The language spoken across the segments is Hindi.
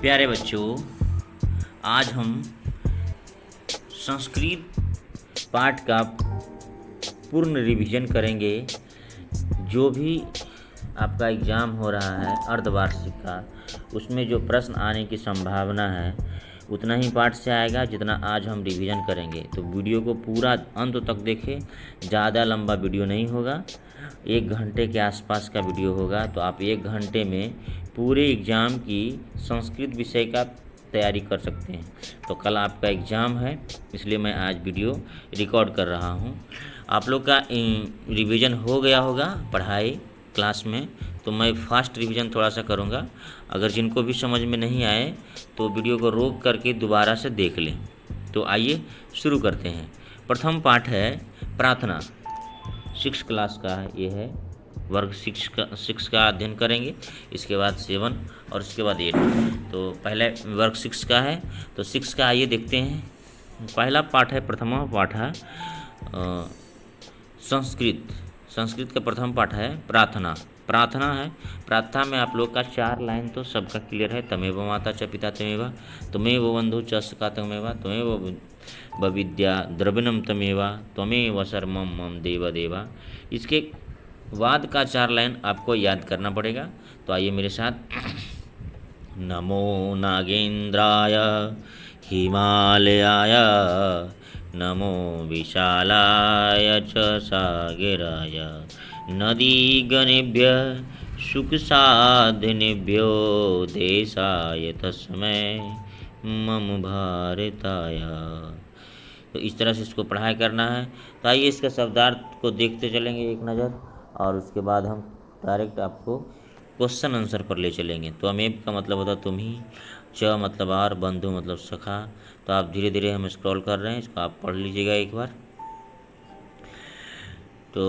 प्यारे बच्चों, आज हम संस्कृत पाठ का पूर्ण रिवीजन करेंगे। जो भी आपका एग्ज़ाम हो रहा है अर्धवार्षिक का, उसमें जो प्रश्न आने की संभावना है उतना ही पाठ से आएगा जितना आज हम रिवीजन करेंगे। तो वीडियो को पूरा अंत तक देखें। ज़्यादा लंबा वीडियो नहीं होगा, 1 घंटे के आसपास का वीडियो होगा। तो आप 1 घंटे में पूरे एग्ज़ाम की संस्कृत विषय का तैयारी कर सकते हैं। तो कल आपका एग्ज़ाम है, इसलिए मैं आज वीडियो रिकॉर्ड कर रहा हूँ। आप लोग का रिवीजन हो गया होगा पढ़ाई क्लास में, तो मैं फास्ट रिवीजन थोड़ा सा करूँगा। अगर जिनको भी समझ में नहीं आए तो वीडियो को रोक करके दोबारा से देख लें। तो आइए शुरू करते हैं। प्रथम पाठ है प्रार्थना। 6 क्लास का ये है, वर्ग 6 का अध्ययन करेंगे। इसके बाद 7 और उसके बाद 8। तो पहले वर्ग 6 का है, तो 6 का आइए देखते हैं। पहला पाठ है, प्रथमा पाठ है संस्कृत का प्रथम पाठ है प्रार्थना। प्रार्थना है। प्रार्थना में आप लोग का 4 लाइन तो सबका क्लियर है। तमेव माता च पिता तमेव, त्वमेव बंधु च सखा तमेव, त्वमेव विद्या द्रविणम तमेव, त्वमेव सर्वम मम देव देवा। इसके बाद का 4 लाइन आपको याद करना पड़ेगा। तो आइए मेरे साथ। नमो नागेंद्राय हिमालयाय, नमो विशालाय च सागराय, नदीगणेभ्यः सुखसाधनेभ्यो देशाय तस्मै मम भारताय। तो इस तरह से इसको पढ़ाई करना है। तो आइए इसका शब्दार्थ को देखते चलेंगे एक नज़र, और उसके बाद हम डायरेक्ट आपको क्वेश्चन आंसर पर ले चलेंगे। तो अमेब का मतलब होता है तुम ही, च मतलब और, बंधु मतलब सखा। तो आप धीरे धीरे हम स्क्रॉल कर रहे हैं, इसको आप पढ़ लीजिएगा एक बार। तो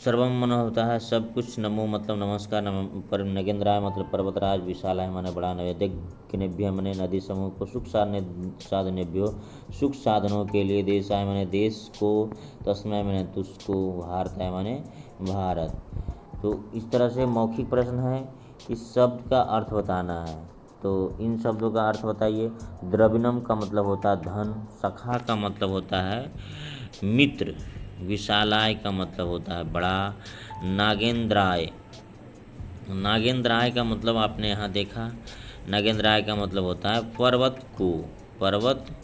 सर्वम मन होता है सब कुछ, नमो मतलब नमस्कार, पर नगेंद्राय मतलब पर्वतराज, विशालाय माने बड़ा, नैवेद्यज्ञनेभ्य माने नदी समूह को, सुख साधनेभ्यो सुख साधनों के लिए, देशाय माने देश को, तस्मै माने तुझको, भारताय माने भारत। तो इस तरह से मौखिक प्रश्न है। इस शब्द का अर्थ बताना है। तो इन शब्दों का अर्थ बताइए। द्रविणम का मतलब होता है धन, सखा का मतलब होता है मित्र, विशालाय का मतलब होता है बड़ा, नागेंद्राय का मतलब आपने यहाँ देखा। नागेंद्राय का मतलब होता है पर्वत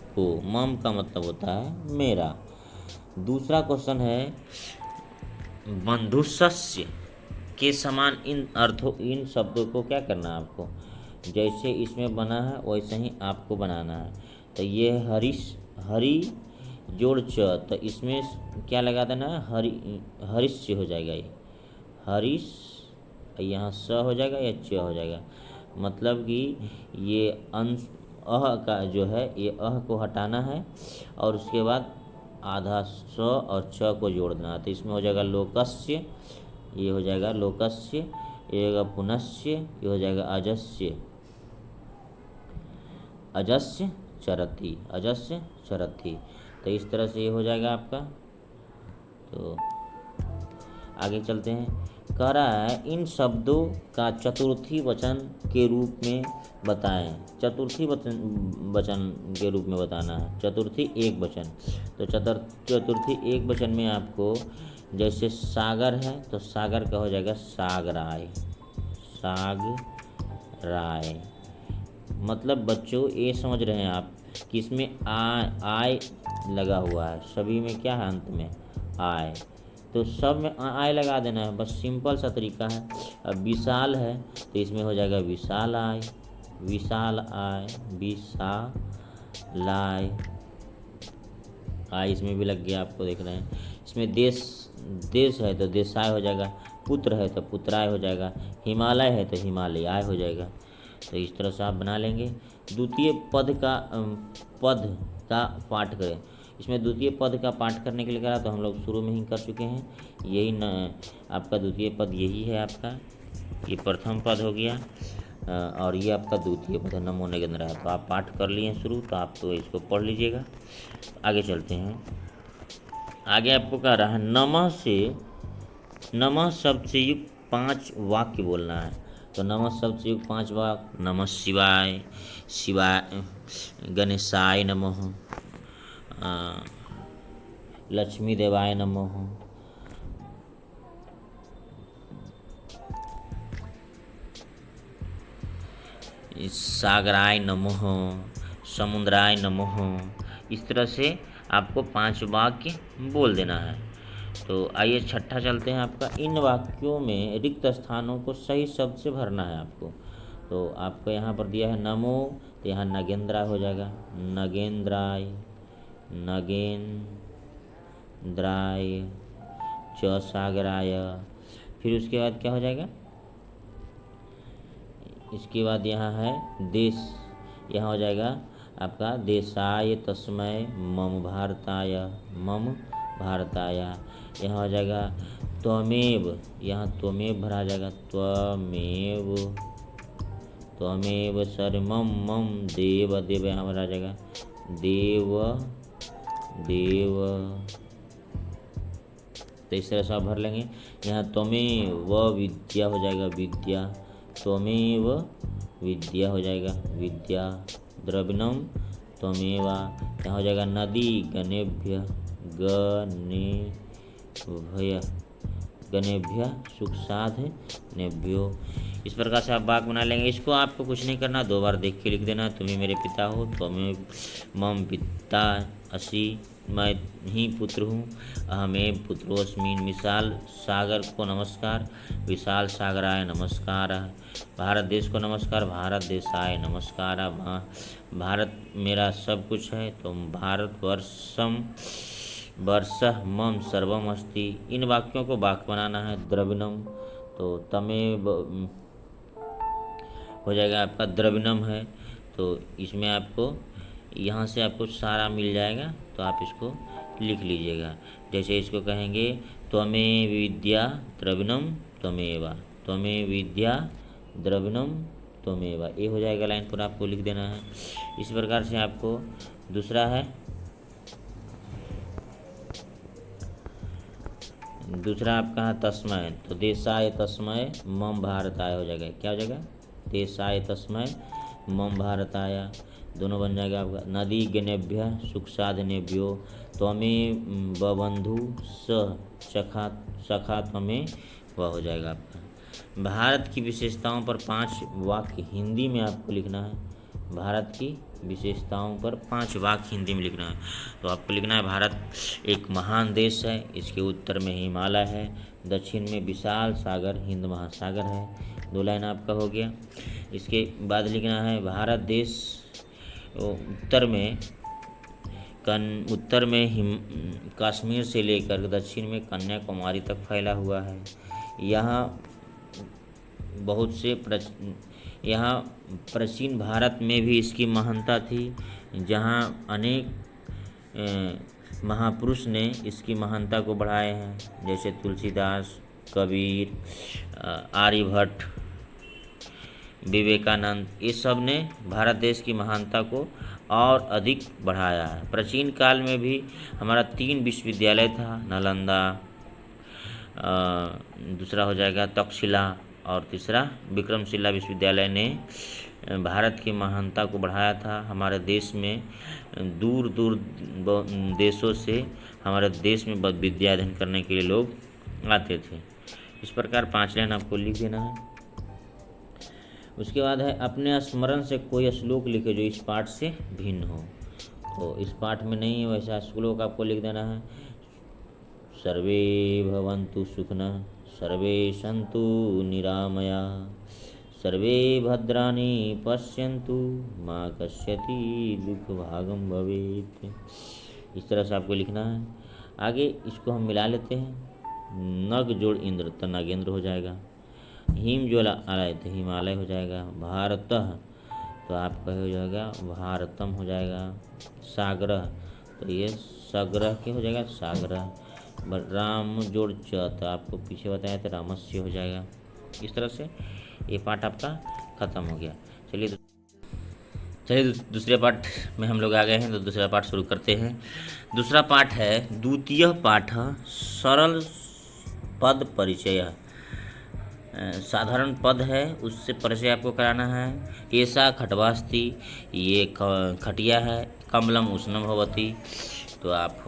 को। मम का मतलब होता है मेरा। दूसरा क्वेश्चन है बंधुसस्य के समान इन शब्दों को क्या करना है आपको, जैसे इसमें बना है वैसे ही आपको बनाना है। तो ये हरि जोड़ च, तो इसमें क्या लगा देना है, हरिश्य हो जाएगा। ये हरिश, यहाँ स हो जाएगा या च हो जाएगा। मतलब कि ये अंश अह का जो है, ये अह को हटाना है और उसके बाद आधा स और च को जोड़ देना है। तो इसमें हो जाएगा लोकस्य, ये हो जाएगा लोकस्य, ये होगा पुनस्य, ये हो जाएगा अजस्य चरति। तो इस तरह से ये हो जाएगा आपका। तो आगे चलते हैं। कह रहा है इन शब्दों का चतुर्थी वचन के रूप में बताएं। चतुर्थी वचन के रूप में बताना है। चतुर्थी एक वचन। तो चतुर्थी एक वचन में आपको, जैसे सागर है तो सागर का हो जाएगा सागराय। मतलब बच्चों ये समझ रहे हैं आप कि इसमें आय लगा हुआ है। सभी में क्या है, अंत में आय। तो सब में आय लगा देना है, बस सिंपल सा तरीका है। अब विशाल है तो इसमें हो जाएगा विशाल आय, आय इसमें भी लग गया, आपको देख रहे हैं। इसमें देश है तो देशाय हो जाएगा, पुत्र है तो पुत्राय हो जाएगा, हिमालय है तो हिमालयाय हो जाएगा। तो इस तरह से आप बना लेंगे। द्वितीय पद का पाठ करें। इसमें द्वितीय पद का पाठ करने के लिए करा तो हम लोग शुरू में ही कर चुके हैं। यही न आपका द्वितीय पद यही है आपका। ये प्रथम पद हो गया और ये आपका द्वितीय पद है, नमो नागेंद्राय। तो आप पाठ कर लिए शुरू, तो आप तो इसको पढ़ लीजिएगा। आगे चलते हैं। आगे आपको कह रहा है नमः शब्द से युक्त 5 वाक्य बोलना है। तो नमः शब्द से युक्त 5 वाक, नमः शिवाय, शिवाय गणेशाय नमः, लक्ष्मी देवाय नमः, सागराय नमः, समुद्राय नमः। इस तरह से आपको 5 वाक्य बोल देना है। तो आइए छठा चलते हैं आपका, इन वाक्यों में रिक्त स्थानों को सही शब्द से भरना है आपको। तो आपको यहाँ पर दिया है नमो, तो यहाँ नगेंद्रा हो जाएगा, नगेंद्राय, नगेंद्राय, च सागराय। फिर उसके बाद क्या हो जाएगा, इसके बाद यहाँ है देश, यहाँ हो जाएगा आपका देशाय तस्मै मम भारताय, मम भारताय। यहाँ हो जाएगा त्वमेव, यहाँ त्वमेव भरा जाएगा, त्वमेव, त्वमेव सर्वमं मम देव, देव यहाँ भरा जाएगा, देव, देव। तो इस तरह से आप भर लेंगे। यहाँ त्वमेव विद्या हो जाएगा, विद्या, त्वमेव विद्या हो जाएगा, विद्या, द्रविणम त्वमेवा। यहाँ हो जाएगा नदी, गणेभ्य, गणेभ्य, गणेभ्य सुख साध नेभ्यो। इस प्रकार से आप वाक्य बना लेंगे। इसको आपको कुछ नहीं करना, 2 बार देख के लिख देना। तुम ही मेरे पिता हो, त्वमेव मम पिता असि, मैं ही पुत्र हूँ, अहमेव पुत्रोऽस्मि। विशाल सागर को नमस्कार, विशाल सागराय नमस्कार। भारत देश को नमस्कार, भारत देशाय नमस्कार। भारत मेरा सब कुछ है, तो भारतवर्षम वर्षः मम सर्वम अस्ति। इन वाक्यों को वाक्य बनाना है। द्रविणम, तो तमेव हो जाएगा आपका, द्रविणम है, तो इसमें आपको यहाँ से आपको सारा मिल जाएगा, तो आप इसको लिख लीजिएगा। जैसे इसको कहेंगे त्वमेव विद्या द्रविणम त्वमेवा, त्वमेव विद्या द्रविणम त्वमेवा, ये हो जाएगा लाइन पर आपको लिख देना है। इस प्रकार से आपको दूसरा है, दूसरा आपका है तस्मय, तो देशाय तस्मय मम भारताय हो जाएगा। क्या हो जाएगा, देशाय तस्मय मम भारताय, दोनों बन जाएगा आपका। नदी गणेभ्य सुख साधनेभ्यो, त्वमेव बबंधु स सखा, सखा त्वमेव वह हो जाएगा आपका। भारत की विशेषताओं पर 5 वाक्य हिंदी में आपको लिखना है। भारत की विशेषताओं पर 5 वाक्य हिंदी में लिखना है। तो आपको लिखना है, भारत एक महान देश है, इसके उत्तर में हिमालय है, दक्षिण में विशाल सागर हिंद महासागर है। 2 लाइन आपका हो गया। इसके बाद लिखना है, भारत देश उत्तर में कश्मीर से लेकर दक्षिण में कन्याकुमारी तक फैला हुआ है। यहाँ बहुत से यहाँ प्राचीन भारत में भी इसकी महानता थी, जहाँ अनेक महापुरुष ने इसकी महानता को बढ़ाए हैं, जैसे तुलसीदास, कबीर, आर्यभट्ट, विवेकानंद, ये सब ने भारत देश की महानता को और अधिक बढ़ाया है। प्राचीन काल में भी हमारा 3 विश्वविद्यालय था, नालंदा, दूसरा हो जाएगा तक्षशिला और तीसरा विक्रमशिला विश्वविद्यालय ने भारत की महानता को बढ़ाया था। हमारे देश में दूर दूर देशों से हमारे देश में विद्या अध्ययन करने के लिए लोग आते थे। इस प्रकार 5 लाइन आपको लिख देना है। उसके बाद है, अपने स्मरण से कोई श्लोक लिखे जो इस पाठ से भिन्न हो। तो इस पाठ में नहीं है वैसा श्लोक आपको लिख देना है। सर्वे भवन्तु सुखिनः, सर्वे सन्तु निरामया, सर्वे भद्राणि पश्यन्तु मा कस्यति दुःखभागं भवेत्। इस तरह से आपको लिखना है। आगे इसको हम मिला लेते हैं। नग जोड़ इंद्र, तो नागेंद्र हो जाएगा। हिम जो आए तो हिमालय हो जाएगा। भारतः, तो आपका हो जाएगा भारतम हो जाएगा। सागरः, तो ये सागरः के हो जाएगा सागरः। राम जोड़ च, तो आपको पीछे बताया तो रामस्य हो जाएगा। इस तरह से ये पाठ आपका ख़त्म हो गया। चलिए दूसरे पाठ में हम लोग आ गए हैं, तो दूसरा पाठ शुरू करते हैं। दूसरा पाठ है द्वितीय पाठ, सरल पद परिचय। साधारण पद है, उससे परिचय आपको कराना है। एषा खट्वा अस्ति, ये खटिया है। कमलम उष्णम भवति, तो आप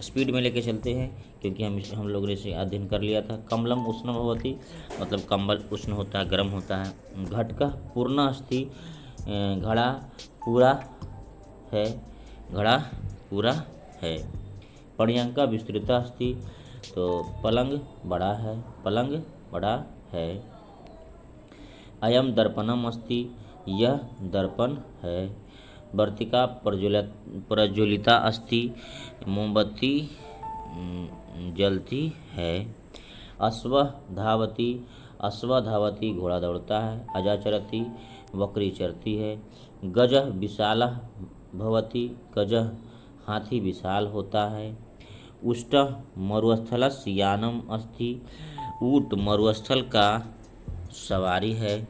स्पीड में लेके चलते हैं क्योंकि हम लोग ने इसे अध्ययन कर लिया था। कमलम उष्णम भवति मतलब कंबल उष्ण होता है, गर्म होता है। घटका पूर्ण अस्ति, घड़ा पूरा है, घड़ा पूरा है। पर्यंका विस्तृता अस्ति, तो पलंग बड़ा है, पलंग बड़ा है। अयम दर्पणम अस्ति, यह दर्पण है। वर्तिका प्रज्वलिता अस्ति, मोमबत्ती जलती है। अश्व धावति, अश्व धावति घोड़ा दौड़ता है। अजा चरति, बकरी चरती है। गजः विशालः भवति, गजः हाथी विशाल होता है। उष्ट मरुस्थलस्य यानम अस्ति, ऊँट मरुस्थल का सवारी है।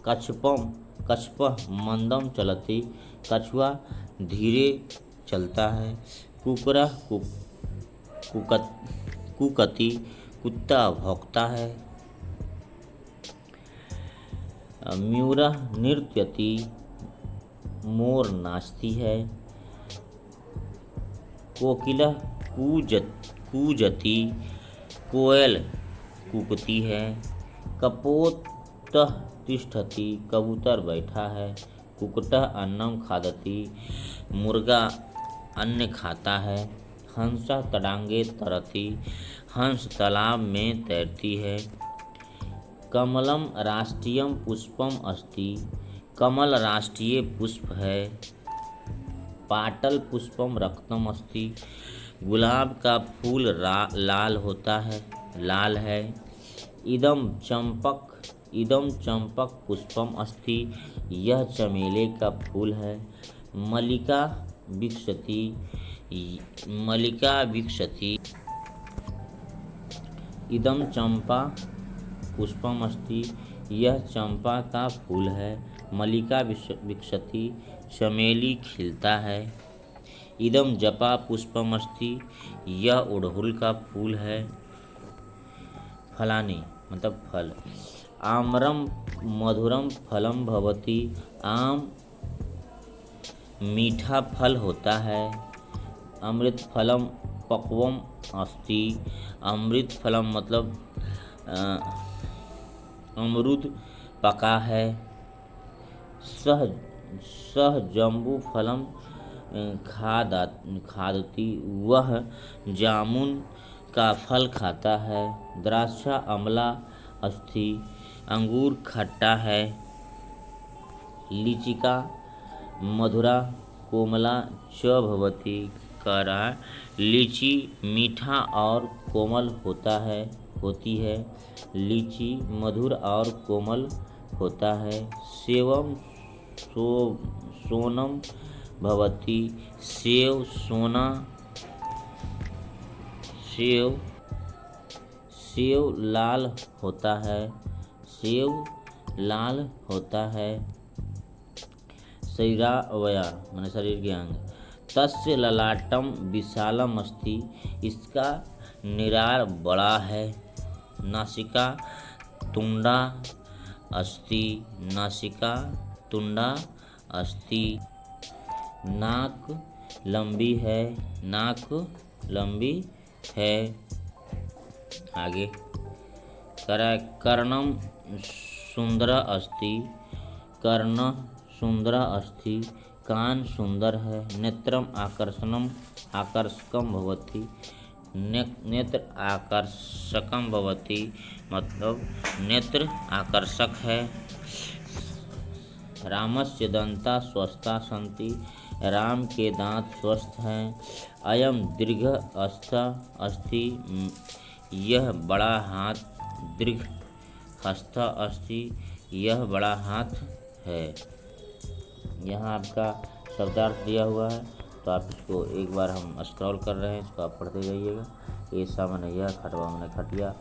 कच्छपः मंदम चलति, कछुआ धीरे चलता है। कुकुरः कुकति, कुत्ता भौंकता है। मयूरः नृत्यति, मोर नाचती है। कोकिलः कूजति, कोयल कूकती है। कपोतः तिष्ठति, कबूतर बैठा है। कुक्कुटः अन्नम खादति, मुर्गा अन्न खाता है। हंसः तडागे तरति, हंस तालाब में तैरती है। कमलम राष्ट्रीयम पुष्पम अस्ति, कमल राष्ट्रीय पुष्प है। पाटल पुष्पम रक्तम अस्ति, गुलाब का फूल लाल होता है, लाल है। इदम चंपक पुष्पम अस्ति, यह चमेले का फूल है। मल्लिका विकसति, इदम चंपा पुष्पम अस्ति, यह चंपा का फूल है। मल्लिका विकसति, चमेली खिलता है। इदम जपा पुष्पम अस्ति, यह अड़हुल का फूल है। फलानि मतलब फल। आम्रम मधुरम फलम भवति, आम मीठा फल होता है। अमृत फलम पक्वम अस्ति, अमृत फलम मतलब अमरूद पका है। सह जम्बू फलम खादति, वह जामुन का फल खाता है। द्राक्षा अम्ला अस्ति, अंगूर खट्टा है। लीचिका मधुरा कोमला च भवति, करा लीची मीठा और कोमल होती है। लीची मधुर और कोमल होता है। सेवम सोनम भवति, सेव सोना, सेव लाल होता है, सेव लाल होता है। शरीरावया माने शरीर के अंग। तस्य ललाटम विशालम अस्ति, इसका निरार बड़ा है। नासिका तुंडा अस्ति, नासिका तुंडा अस्ति। नाक लंबी है, नाक लंबी है। आगे कर्णम सुंदर अस्ति, कर्ण सुंदर अस्ति, कान सुंदर है। नेत्रम आकर्षकम भवति, नेत्र आकर्षकम भवति मतलब नेत्र आकर्षक है। रामस्य दंता स्वस्था सन्ति, राम के दांत स्वस्थ हैं। अयम दीर्घ अस्ति, यह बड़ा हाथ। दीर्घ हस्त अस्ति, यह बड़ा हाथ है। यहाँ आपका शब्दार्थ दिया हुआ है, तो आप इसको एक बार हम स्क्रॉल कर रहे हैं, इसको आप पढ़ते जाइएगा। ऐसा मने यह, खटवा मने खटिया,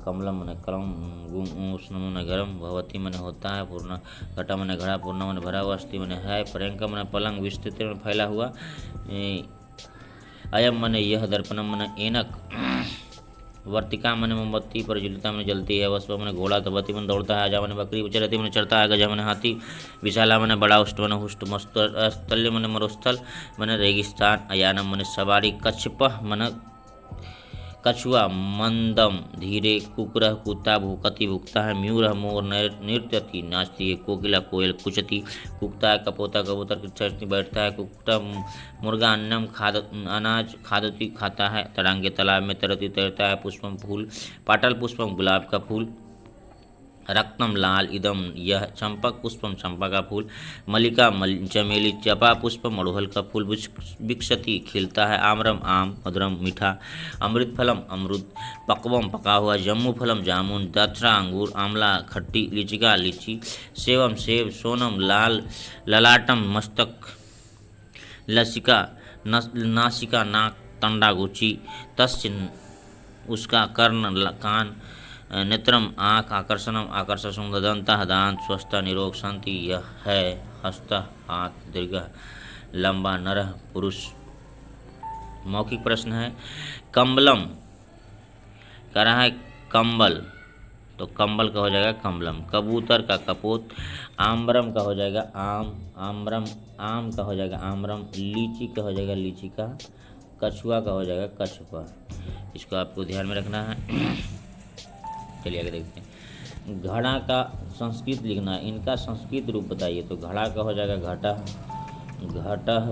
कमलम मने कलम, उष्ण मने गर्म, भवती मने होता है, पूर्ण घटा मने घड़ा, पूर्ण मने भरा हुआ, अस्ति मने है, पर्यंका मने पलंग, विस्तृत में फैला हुआ। अयम मने यह, दर्पणम मने ऐनक, वर्तिका मैंने मोमबत्ती, प्रज्वलिता मैंने जलती है, वस्व मैंने घोड़ा, तबती मैंने दौड़ता है, आजा मैंने बकरी, उचरती मैंने चढ़ता है, गजा मैंने हाथी, विशाला मैंने बड़ा, उष्ट मैंने हुष्ट, मस्तल्य मैंने मरुस्थल मैंने रेगिस्तान, अयानम मैंने सवारी, कच्छपह मैंने कछुआ, मंदम धीरे, कुकुरह कूता, भूकति भुगता है, म्यूरह मोर, नृत्यति नाचती है, कोकिला कोयल कुचती, कुकता है, कपोता कबूतर चढ़ती बैठता है, कुकटा मुर्गा, अन्नम खाद अनाज खादती खाता है, तड़ांगे तालाब में तरती तैरता है, पुष्पम फूल, पाटल पुष्पम गुलाब का फूल, रक्तम लाल, इदम यह चंपक पुष्पम चंपा का फूल, मलिका चमेली, चपा पुष्पम अड़हुल का फूल, विकसती खिलता है, आम्रम आम, मधुरम मीठा, अमृत फलम अमृत, पक्वम पका हुआ, जम्मू फलम जामुन, दक्षरा अंगूर, आंवला खट्टी, लीचिका लीची, सेवम सेब, सोनम लाल, ललाटम मस्तक, लसिका नासिका नाक, तंडा गुची, तस्य उसका कर्ण कान, नेत्रम आँख, आकर्षणम आकर्षण, दंतः दांत, स्वस्थ निरोग शांति, यह है हस्त हाथ, दीर्घ लंबा, नरः पुरुष। मौखिक प्रश्न है, कम्बलम कह रहा है कंबल, तो कंबल का हो जाएगा कम्बलम, कबूतर का कपोत, आम्रम का हो जाएगा आम, आम्रम आम का हो जाएगा आम्रम, लीची का हो जाएगा लीची का, कछुआ का हो जाएगा कछुआ। इसको आपको ध्यान में रखना है। चलिए आगे देखते हैं। घड़ा का संस्कृत लिखना है, इनका संस्कृत रूप बताइए, तो घड़ा का हो जाएगा घटा, घटह,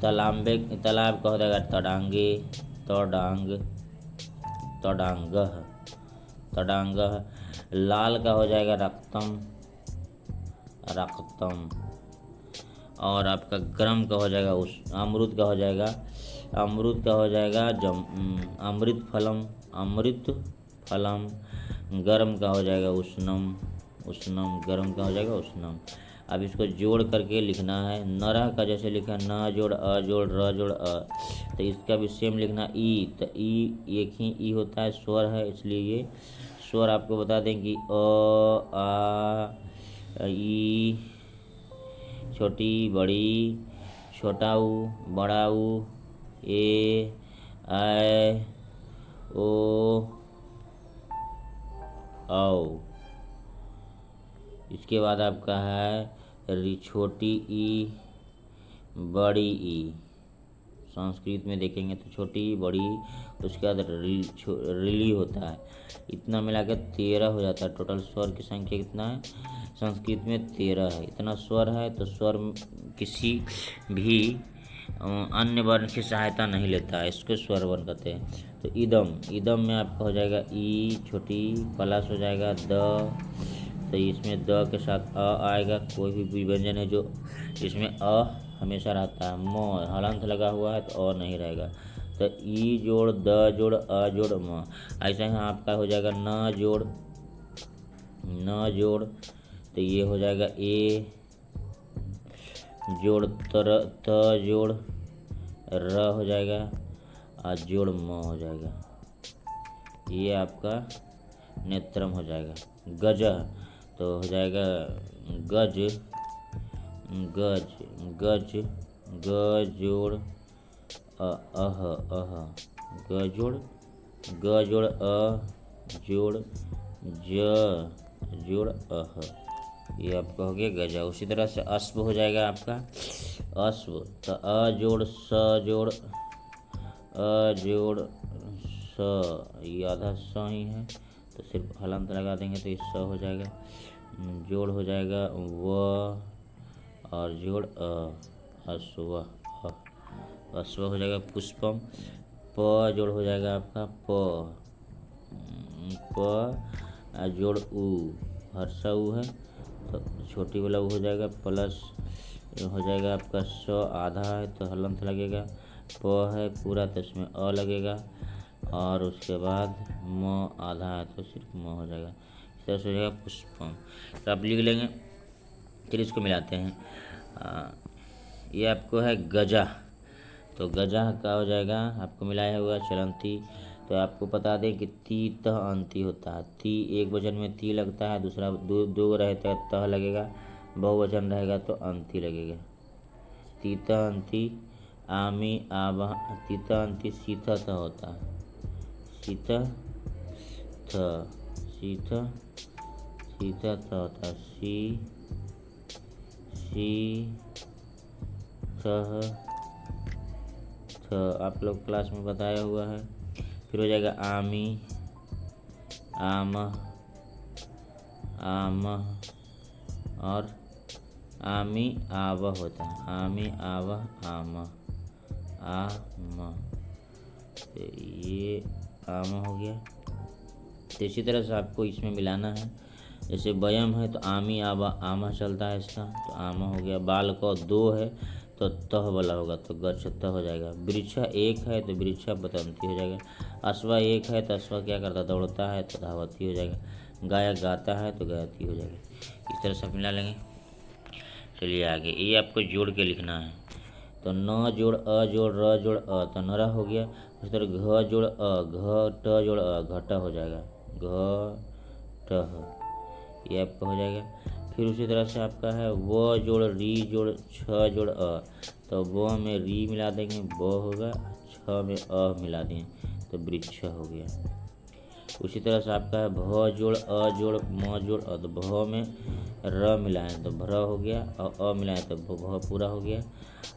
तालाबे तालाब का हो जाएगा तड़ांगे, तड़ांग, तड़ांगह, तड़ांगह, लाल का हो जाएगा रक्तम, रक्तम, और आपका गर्म का हो जाएगा उस, अमरूद का हो जाएगा, अमरूद का हो जाएगा अमृत फलम, अमृत फलम, गर्म का हो जाएगा उष्णम, उष्णम, गर्म का हो जाएगा उष्णम। अब इसको जोड़ करके लिखना है, नरह का जैसे लिखा न जोड़ अ जोड़ र जोड़ अ, तो इसका भी सेम लिखना ई, तो ई एक ही ई होता है, स्वर है, इसलिए ये स्वर आपको बता दें कि अ आ ई, छोटी बड़ी, छोटा ऊ, बड़ा ऊ, ए ऐ ओ औ। इसके बाद आपका है छोटी ई, बड़ी ई, संस्कृत में देखेंगे तो छोटी बड़ी, उसके बाद रिली होता है, इतना मिला के 13 हो जाता है। टोटल स्वर की संख्या कितना है संस्कृत में? 13 है। इतना स्वर है तो स्वर किसी भी अन्य वर्ण की सहायता नहीं लेता है, इसको स्वर वर्ण कहते हैं। तो इदम, इदम में आपका हो जाएगा ई, छोटी प्लस हो जाएगा द, तो इसमें द के साथ अ आएगा। कोई भी व्यंजन है जो इसमें अ हमेशा रहता है, म हलंत लगा हुआ है तो अ नहीं रहेगा। तो ई जोड़ द जोड़ अ जोड़ म, ऐसा ही आपका हो जाएगा न जोड़, न जोड़, तो ये हो जाएगा ए जोड़ त जोड़ र हो जाएगा, और जोड़ म हो जाएगा। ये आपका नेत्रम हो जाएगा। गज तो हो जाएगा गज, गज, गज, ग जोड़ अह, अह, ग जोड़, ग जोड़ अ जोड़ ज जोड़ अह, ये आपका हो गया गजा। उसी तरह से अश्व हो जाएगा आपका अश्व, तो अ जोड़ स जोड़ अ जोड़ स, ये आधा स ही है तो सिर्फ हलंत लगा देंगे तो ये स हो जाएगा। जोड़ हो जाएगा व और जोड़ अ, अश्व, अश्व हो जाएगा पुष्पम। प जोड़ हो जाएगा आपका प, प जोड़ उ, हर्षा उ है तो छोटी वाला उ हो जाएगा, प्लस हो जाएगा आपका स आधा है तो हलंत लगेगा, प है पूरा तो इसमें अ लगेगा, और उसके बाद म आधा है तो सिर्फ म हो जाएगा। इस तरह से हो जाएगा पुष्पम। तो आप लिख लेंगे। फिर इसको मिलाते हैं। ये आपको है गजा, तो गजा का हो जाएगा आपको मिलाया हुआ चलंती। तो आपको बता दें कि ती तह अंती होता है। ती एक वचन में ती लगता है, दूसरा दो रहता है तह लगेगा, बहुवचन रहेगा तो अंती लगेगा। तीता अंती, आमी आबा, तीता अंती सीता तह होता है, सीता थ, सीता, सीता थ होता है सी थ आप लोग क्लास में बताया हुआ है। फिर हो जाएगा आमी, आमह, आमह और आमी आवह होता है, आमी आवह आमह, आमह, तो ये आमह हो गया। तो इसी तरह से आपको इसमें मिलाना है। जैसे वयम है तो आमी आवा आमा चलता है इसका, तो आमा हो गया। बाल को दो है तो तह वाला होगा, तो गच्छ हो जाएगा। वृक्षा एक है तो वृक्षा बतंती हो जाएगा। अश्वा एक है तो अश्वा क्या करता है, दौड़ता है तो धावती हो जाएगा। गायक गाता है तो गायती हो जाएगा। इस तरह से मिला लेंगे। चलिए आगे, ये आपको जोड़ के लिखना है। तो न जोड़ अ जोड़ र जोड़ अ तो नरा हो गया। उसी तरह घ जोड़ अ, घ ट जोड़ अ घटा हो जाएगा, घ ट, ये आपका हो जाएगा। फिर उसी तरह से आपका है व जोड़ री जोड़ छ जोड़ अ, तो व में री मिला देंगे, ब होगा, छ में अ मिला देंगे तो वृक्ष हो गया। उसी तरह से आपका है भ जोड़ अ जोड़ म जोड़ अ, तो भ में र मिलाएं तो भ्र हो गया, और अ मिलाएं तो भ पूरा हो गया।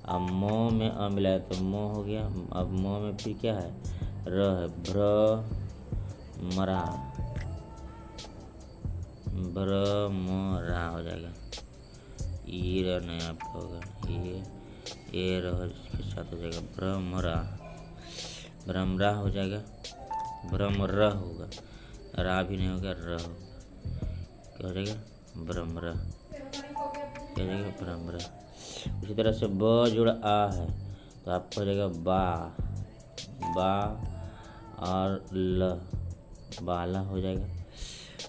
अब म में अ मिलाएं तो म हो गया। अब म में फिर क्या है, र है, भ्र मरा, भ्रमरा हो जाएगा। ये र नहीं आपका होगा, ये र इसके साथ हो जाएगा भ्रमरा, भ्रमरा हो जाएगा। भ्रमर होगा, रा भी नहीं होगा, र होगा, क्या हो जाएगा, भ्रमरा, क्या हो जाएगा, भ्रमरा। उसी तरह से ब जुड़ आ है तो आपका हो जाएगा बा, बा और ल, बाला हो जाएगा।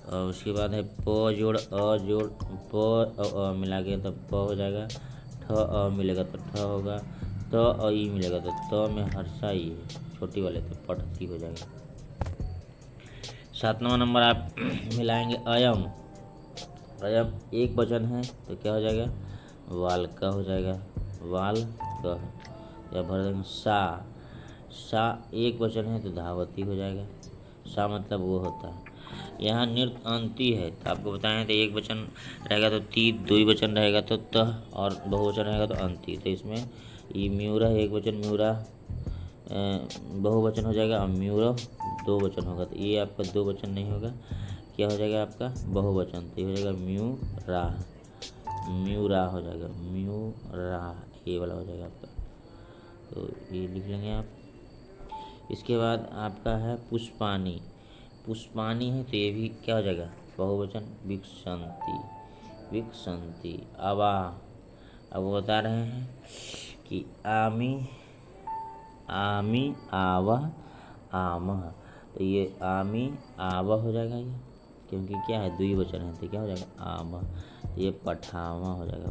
और उसके बाद है प जोड़ अ जोड़ प अ मिला के तो प हो जाएगा। ठ अ मिलेगा तो ठ होगा। त अ ई मिलेगा तो त में हर्षा ई है, छोटी वाले तो पठती हो जाएगा। 7वां नंबर आप मिलाएंगे अयम। अयम एक वचन है तो क्या हो जाएगा, वाल का हो जाएगा, वाल का। या भर देंगे सा, सा एक वचन है तो धावती हो जाएगा। सा मतलब वो होता है। यहाँ नृत्य अंति है तो आपको बताएं, तो एक वचन रहेगा तो ती, द्वि वचन रहेगा तो तह, और बहुवचन रहेगा तो अंति। तो इसमें ये म्यूरा एक वचन, म्यूरा बहुवचन हो जाएगा, और म्यूरा दो वचन होगा। तो ये आपका दो वचन नहीं होगा, क्या हो जाएगा आपका बहुवचन। तो ये हो जाएगा म्यूरा, म्यूरा हो जाएगा, म्यूरा ये वाला हो जाएगा आपका। तो ये लिख लेंगे आप। इसके बाद आपका है पुष्पानी। पुष्पानी है तो ये भी क्या हो जाएगा, बहुवचन, विकसंती, विकसंती। आवा, अब वो बता रहे हैं कि आमी, आमी आवह आमह, तो ये आमी आवह हो जाएगा ये, क्योंकि क्या है द्विवचन है तो क्या हो जाएगा आमह। तो ये पठावा हो जाएगा,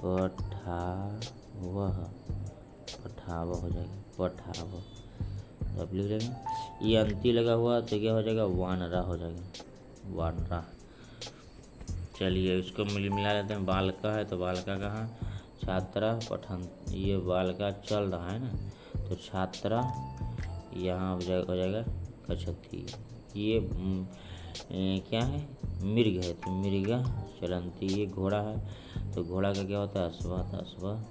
पठावह, पठावा हो जाएगा, पठावा। तो आप लिख लेंगे। ये अंति लगा हुआ तो क्या हो जाएगा, वानरा हो जाएगा, वानरा। चलिए इसको मिला लेते हैं। बालका है तो बालका कहाँ, छात्रा पठन, ये बालका चल रहा है ना, तो छात्रा यहाँ हो जाएगा गच्छति। ये क्या है, मृग है तो मृगा चलंती। ये घोड़ा है तो घोड़ा का क्या होता है, अश्वा, तो अश्वा।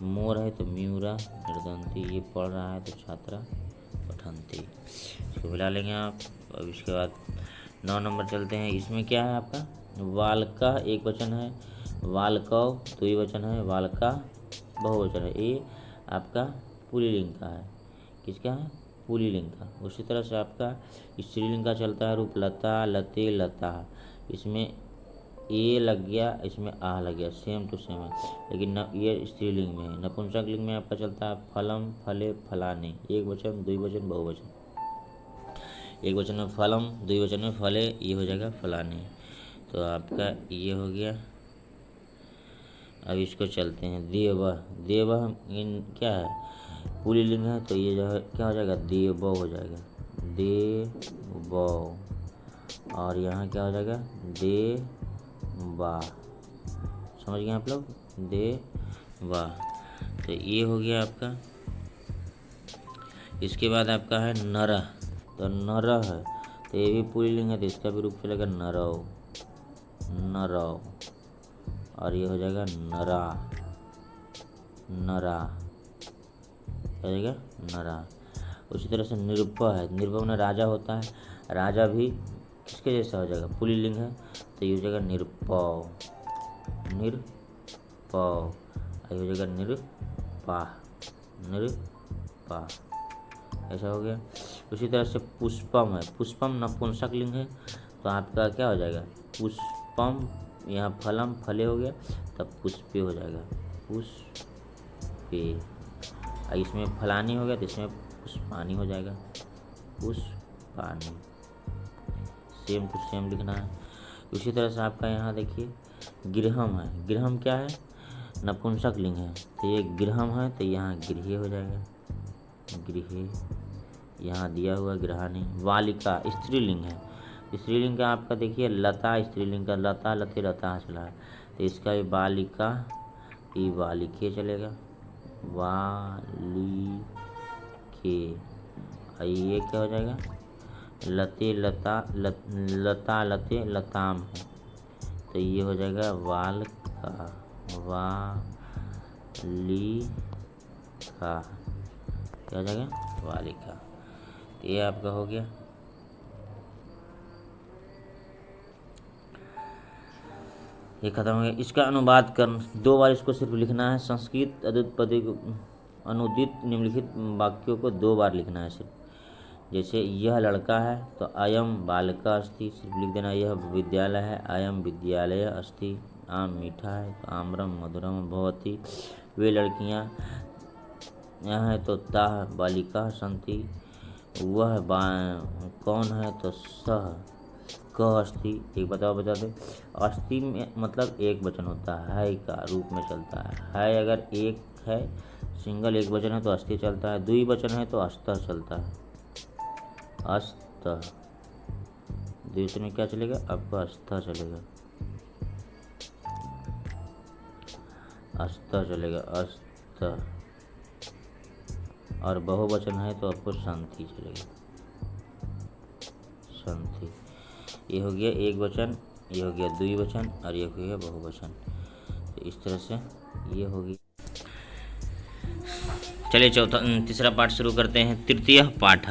मोर है तो म्यूरा निर्दंती। ये पढ़ रहा है तो छात्रा पठंती। इसको मिला लेंगे आप। अब इसके बाद 9 नंबर चलते हैं। इसमें क्या है आपका, वालका एक वचन है, वालकव द्विवचन है, वालका बहुवचन है। ये आपका पुल्लिंग का है, किसका है, पुल्लिंग का। उसी तरह से आपका स्त्रीलिंग का चलता है रूप लता, लते, लता। इसमें ए लग गया, इसमें आ लग गया, सेम टू सेम है, लेकिन न ये स्त्रीलिंग में है। नपुंसक लिंग में आपका चलता है फलम, फले, फलाने। एक वचन, द्विवचन, बहुवचन। एक वचन में फलम, द्विवचन में फले, ये हो जाएगा फलाने। तो आपका ये हो गया। अब इसको चलते हैं देव। देव इन क्या है, पुल्लिंग है तो ये जो है क्या हो जाएगा, देव हो जाएगा, देव। और यहाँ क्या हो जाएगा, देवा। समझ गए आप लोग, देवा। तो ये हो गया आपका। इसके बाद आपका है नर, तो नर है तो ये भी पुल्लिंग है, तो इसका भी रूप चलेगा नरव, नरव। और ये हो जाएगा नरा, नरा, क्या हो जाएगा नरा। उसी तरह से निरुप है, निरुप में राजा होता है, राजा भी किसके जैसा हो जाएगा, पुल्लिंग है, तो ये हो जाएगा निरुपव, निरुपव। ये हो जाएगा निरुपा, निरुपा, ऐसा हो गया। उसी तरह से पुष्पम है, पुष्पम नपुंसक लिंग है, तो आपका क्या हो जाएगा पुष्पम, यहाँ फलम फले हो गया, तब पुष्पे हो जाएगा, पुष्पे। इसमें फलानी हो गया तो इसमें पुष्पानी हो जाएगा, पुष्पानी। सेम टू सेम लिखना है। उसी तरह से आपका यहाँ देखिए गृहम है, गृहम क्या है, नपुंसक लिंग है, तो ये गृहम है, तो यहाँ गृह हो जाएगा, गृह। यहाँ दिया हुआ गृहानी। वालिका स्त्रीलिंग है, स्त्रीलिंग का आपका देखिए लता, स्त्रीलिंग का लता, लते लता चला है, तो इसका भी बालिका, ये बालिके चलेगा, वालिके। ये क्या हो जाएगा लते लता, लता लते लताम है, तो ये हो जाएगा वाल का, वालिका, क्या हो जाएगा वालिका। तो ये आपका हो गया। ये खत्म हो गया। इसका अनुवाद कर 2 बार इसको सिर्फ लिखना है। संस्कृत अनुदित निम्नलिखित वाक्यों को 2 बार लिखना है सिर्फ। जैसे यह लड़का है तो अयम बालिका अस्ति, सिर्फ लिख देना। यह विद्यालय है, अयम विद्यालय अस्ति। आम मीठा है तो आम्रम मधुरम भवति। वे लड़कियां यहाँ है तो ताः बालिका सन्ति। वह कौन है तो सह कह अस्ति। एक बता दे, अस्ति में मतलब एक वचन होता है का रूप में चलता है। अगर एक है सिंगल एक वचन है तो अस्ति चलता है, द्विवचन है तो अस्त चलता है, अस्त। द्विवचन में क्या चलेगा आपको अस्त चलेगा, अस्त चलेगा, अस्त। और बहुवचन है तो आपको संति चलेगा, संति। ये हो गया एक वचन, ये हो गया द्विवचन और ये हो गया बहुवचन। तो इस तरह से ये होगी। चलिए तीसरा पाठ शुरू करते हैं। तृतीय पाठ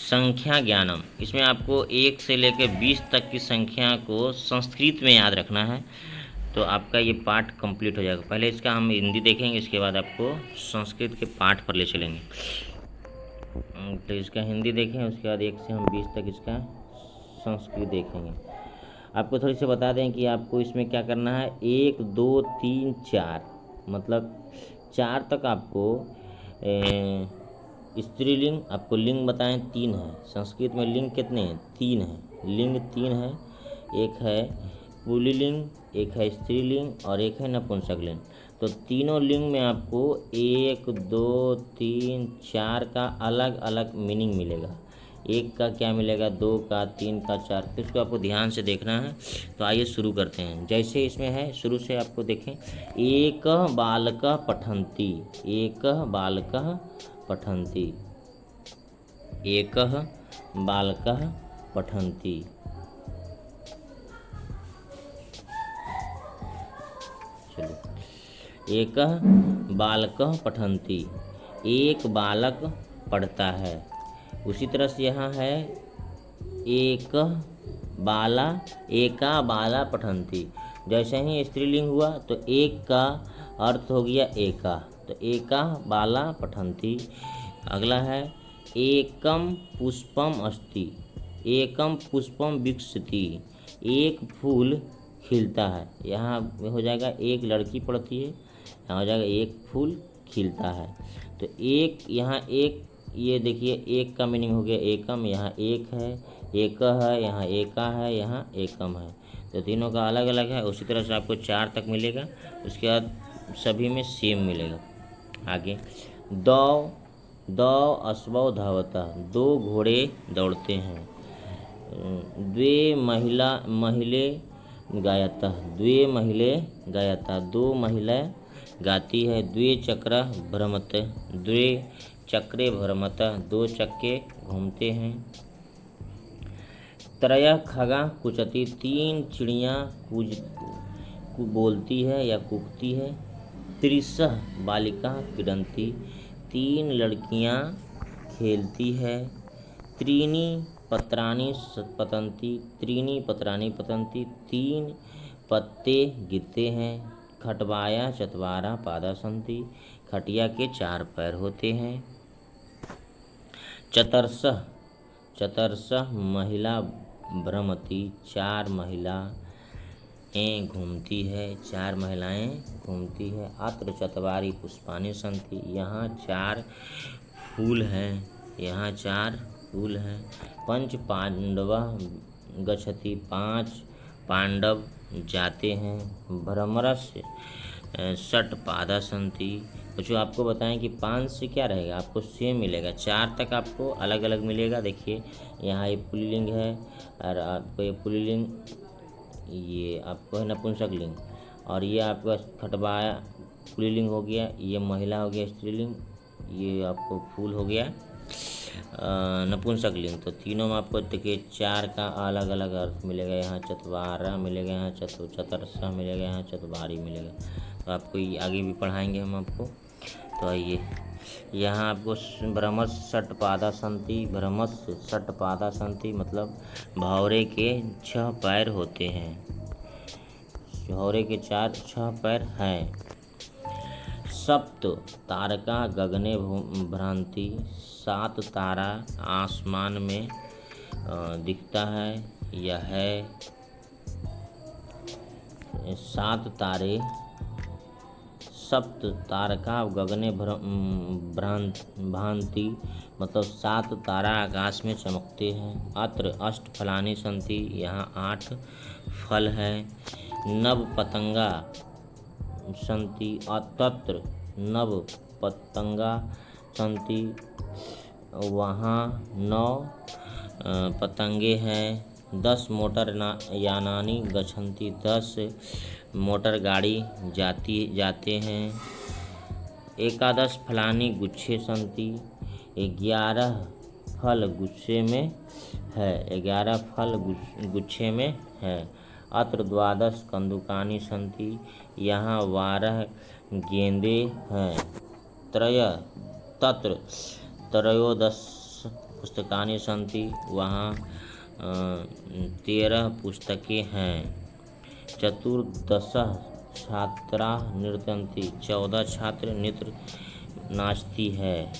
संख्या ज्ञानम। इसमें आपको 1 से लेकर 20 तक की संख्या को संस्कृत में याद रखना है, तो आपका ये पाठ कंप्लीट हो जाएगा। पहले इसका हम हिंदी देखेंगे, इसके बाद आपको संस्कृत के पाठ पर ले चलेंगे। तो इसका हिंदी देखें, उसके बाद 1 से हम 20 तक इसका संस्कृत देखेंगे। आपको थोड़ी सी बता दें कि आपको इसमें क्या करना है। 1 2 3 4 मतलब 4 तक आपको स्त्रीलिंग, आपको लिंग बताएं 3 है। संस्कृत में लिंग कितने हैं 3 हैं, लिंग 3 है। एक है पुल्लिंग, एक है स्त्रीलिंग और एक है नपुंसक लिंग। तो तीनों लिंग में आपको 1 2 3 4 का अलग अलग मीनिंग मिलेगा। 1 का क्या मिलेगा, 2 का, 3 का, 4। तो इसको आपको ध्यान से देखना है। तो आइए शुरू करते हैं। जैसे इसमें है शुरू से आपको देखें। एक बालकः पठन्ति, एक बालकः पठन्ति, एक बालकः पठन्ति। चलिए, एक बालकः पठन्ति, एक बालक पढ़ता है। उसी तरह से यहाँ है एक बाला, एका बाला पठन्ति। जैसे ही स्त्रीलिंग हुआ तो एक का अर्थ हो गया एका, तो एका बाला पठन्ति। अगला है एकम पुष्पम अस्ति, एकम पुष्पम विकसति, एक फूल खिलता है। यहाँ हो जाएगा एक लड़की पढ़ती है, यहाँ हो जाएगा एक फूल खिलता है। तो एक यहाँ एक, ये देखिए एक का मीनिंग हो गया एकम, यहाँ एक है, एक है, यहाँ एका है, यहाँ एकम है। तो तीनों का अलग अलग है। उसी तरह से आपको 4 तक मिलेगा, उसके बाद सभी में सेम मिलेगा। आगे दौ, दौ अश्वौ धावतः, 2 घोड़े दौड़ते हैं। द्वे महिले गायतः, 2 महिले गायतः, 2 महिलाएं गाती है। द्वे चक्र भ्रमते, 2 चक्रे भ्रमतः, 2 चक्के घूमते हैं। त्रयः खगा कुचती, 3 चिड़ियाँ बोलती है या कूकती है। त्रिशः बालिका क्रीडन्ति, 3 लड़कियाँ खेलती है। त्रीणि पत्राणि पतन्ति, त्रीणि पत्राणि पतन्ति, 3 पत्ते गिरते हैं। खट्वाया चत्वारः पादा सन्ति, खटिया के 4 पैर होते हैं। चतर्षः चतर्षः महिला भ्रमति, 4 महिलाएँ घूमती है, 4 महिलाएँ घूमती है। अत्र चत्वारि पुष्पाणि सन्ति, यहाँ 4 फूल हैं, यहाँ 4 फूल हैं। पंच पांडवः गच्छति, 5 पांडव जाते हैं। भ्रमरस्य षट्पादा सन्ति। बच्चों आपको बताएं कि 5 से क्या रहेगा, आपको सेम मिलेगा, 4 तक आपको अलग अलग मिलेगा। देखिए यहाँ ये पुल्लिंग है और आपको ये पुल्लिंग, ये आपको है नपुंसक लिंग, और ये आपका खटवाया पुल्लिंग हो गया, ये महिला हो गया स्त्रीलिंग, ये आपको फूल हो गया नपुंसक लिंग। तो तीनों में आपको देखिए 4 का अलग अलग अर्थ मिलेगा। यहाँ चत्वारा मिलेगा, यहाँ चतुर्षा मिलेगा, यहाँ चतुर्बारी मिलेगा। तो आपको ये आगे भी पढ़ाएंगे हम आपको। तो आइए यहाँ आपको भ्रमस षट्पादा सन्ति, भ्रमस षट्पादा सन्ति मतलब भौरे के 6 पैर होते हैं, भौरे के 6 पैर हैं। सप्त तारका गगने भ्रांति, 7 तारा आसमान में दिखता है। यह है 7 तारे। सप्त तारका गगने भांति मतलब 7 तारा आकाश में चमकते हैं। अत्र 8 फलानि सन्ति, यहाँ 8 फल हैं। नव पतंगा सन्ति, तत्र नव पतंगा सन्ति, वहाँ 9 पतंगे हैं। 10 मोटर यानानि गच्छन्ति, 10 मोटर गाड़ी जाते हैं। 11 फलानि गुच्छे सन्ति, 11 फल गुच्छे में है, 11 फल गुच्छे में है। अत्र 12 कंदुकानि सन्ति, यहाँ 12 गेंदे हैं। तत्र त्रयोदश पुस्तकानि सन्ति, वहाँ 13 पुस्तकें हैं। 14 छात्रा नृत्यन्ति, 14 छात्र नृत्य नाचती है।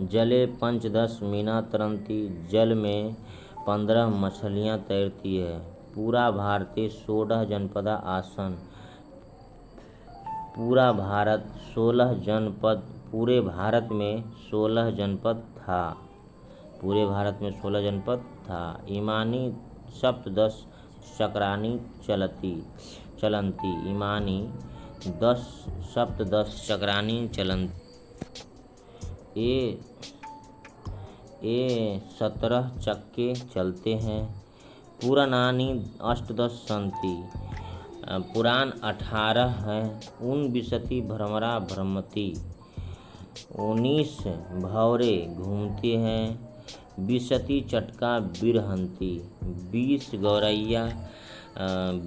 जले 15 मीना तरंती, जल में 15 मछलियाँ तैरती है। पूरा भारते 16 जनपदा आसन, पूरा भारत 16 जनपद, पूरे भारत में 16 जनपद था, पूरे भारत में 16 जनपद था। इमानी सप्तदश चक्रानि चलन्ति, इमानी 10 चक्रानि चलन्ति। ये 17 चक्के चलते हैं। पुराणानि 18 सन्ति, पुराण 18 हैं। 19 भ्रमरा भ्रमति, 19 भौरे घूमते हैं। 20 चटका बिरहंती, 20 गौरैया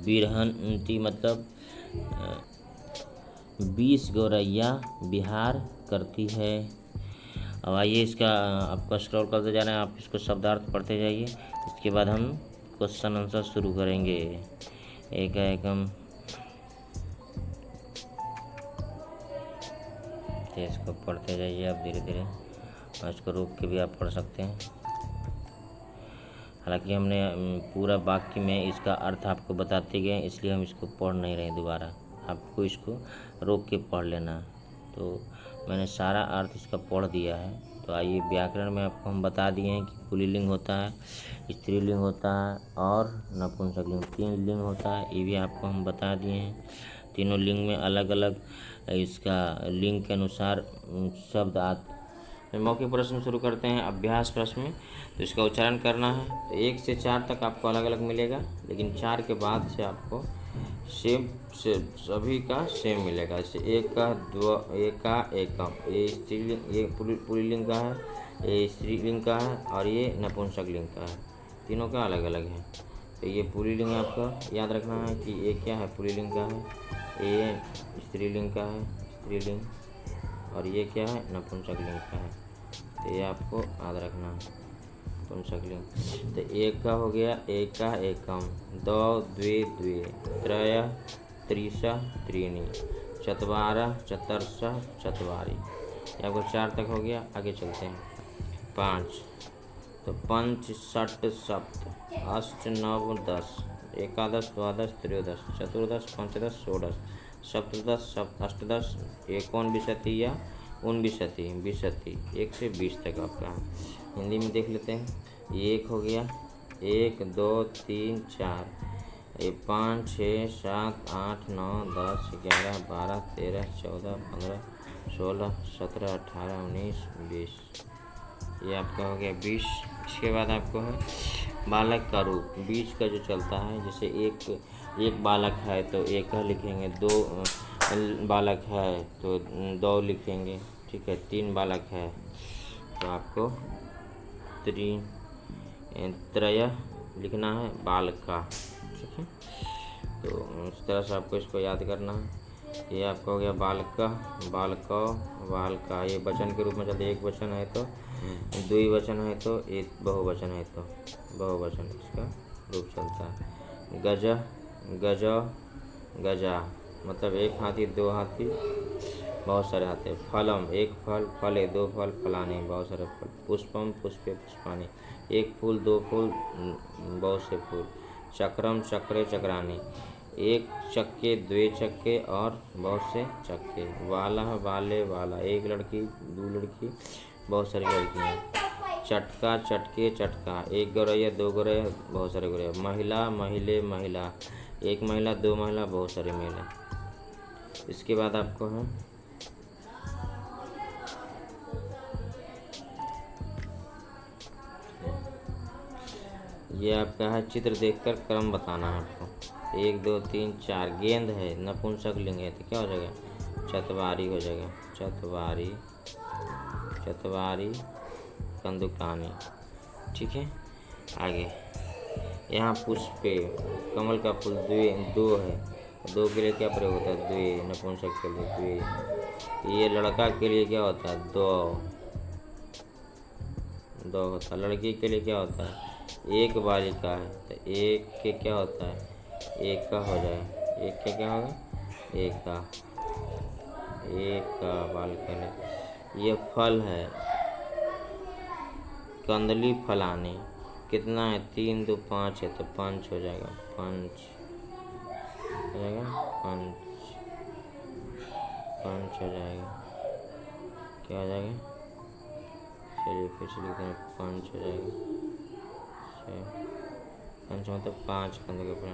बिरहंती मतलब 20 गौरैया विहार करती है। अब आइए इसका आपका स्क्रॉल करते जा रहे हैं, आप इसको शब्दार्थ पढ़ते जाइए। इसके बाद हम क्वेश्चन आंसर शुरू करेंगे। एक हम इसको पढ़ते जाइए आप धीरे धीरे, और इसको रोक के भी आप पढ़ सकते हैं। हालांकि हमने पूरा वाक्य में इसका अर्थ आपको बताते गए, इसलिए हम इसको पढ़ नहीं रहे दोबारा, आपको इसको रोक के पढ़ लेना। तो मैंने सारा अर्थ इसका पढ़ दिया है। तो आइए व्याकरण में आपको हम बता दिए हैं कि पुल्लिंग होता है, स्त्रीलिंग होता है और नपुंसकलिंग, 3 लिंग होता है, ये भी आपको हम बता दिए हैं। तीनों लिंग में अलग अलग इसका लिंग के अनुसार शब्द आते। मौखिक प्रश्न शुरू करते हैं अभ्यास प्रश्न में। तो इसका उच्चारण करना है। तो 1 से 4 तक आपको अलग अलग मिलेगा, लेकिन 4 के बाद से आपको सेम से सभी का सेम मिलेगा। जैसे एक का दो, एक का एकम, ये स्त्रीलिंग, ये पुल्लिंग का है, ये स्त्रीलिंग का है और ये नपुंसकलिंग का है। तीनों का अलग अलग है। तो ये पुल्लिंग आपका याद रखना है कि ये क्या है, पुल्लिंग का है, ये स्त्रीलिंग का है, स्त्रीलिंग, और ये क्या है, नपुंसकलिंग का है। तो ये आपको याद रखना है, नपुंसकलिंग। तो एक का हो गया एक का एकम, दो द्वे द्वे, त्रय त्रिशा त्रीणि, चत्वारः चतुर्षः चत्वारि। ये आपको 4 तक हो गया। आगे चलते हैं 5। तो पंच षट सप्त अष्ट नव 10, एकादश द्वादश त्रयोदश चतुर्दश पंचदश षोडश सप्तदश अष्टदश एकोनविंशति या उनविंशति विंशति, 1 से 20 तक आपका है। हिंदी में देख लेते हैं। एक हो गया 1 2 3 4, ये 5 6 7 8 9 10 11 12 13 14 15 16 17 18 19 20, ये आपका हो गया 20। इसके बाद आपको है बालक का रूप। बीच का जो चलता है, जैसे एक बालक है तो एक का लिखेंगे, 2 बालक है तो 2 लिखेंगे, ठीक है। 3 बालक है तो आपको त्रय लिखना है, बालका, ठीक है। तो इस तरह से आपको इसको याद करना है। ये आपका हो गया बालका, बालका, बालका। ये वचन के रूप में चलते, एक वचन है तो, द्विवचन है तो, एक बहुवचन है तो बहुवचन इसका रूप चलता है। गज, गज, गजा, मतलब एक हाथी, 2 हाथी, बहुत सारे हाथी। फलम, एक फल, फले, 2 फल, फलाने, बहुत सारे फल। पुष्पम, पुष्पे, पुष्पानि, एक फूल, 2 फूल, बहुत से फूल। चक्रम, चक्रे, चक्राने, एक चक्के, 2 चक्के और बहुत से चक्के। वाला, वाले, वाला, एक लड़की, 2 लड़की, बहुत सारी लड़कियाँ। चटका, चटके, चटका, एक गौरैया, 2 गौरैया, बहुत सारे गौरैया। महिला, महिले, महिला, एक महिला, 2 महिला, बहुत सारे महिला। इसके बाद आपको है ये आपका है चित्र देखकर क्रम बताना है आपको। 1 2 3 4, गेंद है, नपुंसक लिंग है तो क्या हो जाएगा, चतवारी हो जाएगा। चतवारी, चतवारी कंदुकानी, ठीक है। आगे यहाँ पुष्पे, कमल का फूल, 2 है, 2 के लिए क्या प्रयोग होता है, 2, नपुंसक के लिए 2। ये लड़का के लिए क्या होता है, 2 होता है। लड़की के लिए क्या होता है, एक बालिका है तो एक के क्या होता है, एक का हो जाए, एक के क्या होगा, एक का बालिका है। ये फल है, कंदली फलाने, कितना है, 3 2 5 है तो 5 हो जाएगा, 5 हो जाएगा, 5 हो जाएगा, क्या हो जाएगा, चलिए फिर से लिखते हैं, 5 हो जाएगा। 5 मतलब 5 कंधे के ऊपर।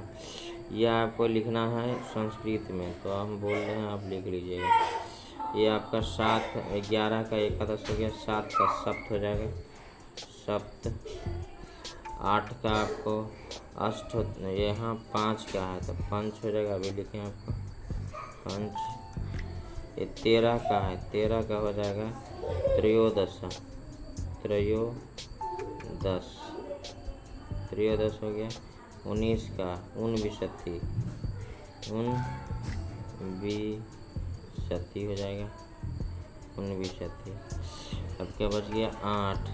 यह आपको लिखना है संस्कृत में, तो हम बोल रहे हैं, आप लिख लीजिएगा। ये आपका 7, 11 का एकादश हो गया, 7 का सप्त हो जाएगा, सप्त। 8 का आपको अष्ट, यहाँ 5 का है तो 5 हो जाएगा, अभी लिखें आपको 5। ये 13 का है, 13 का हो जाएगा त्रयोदश, त्रयोदश, त्रयोदश हो गया। 19 का उनविंशति, उनविंशति हो जाएगा, उनविंशति। अब क्या बच गया, 8,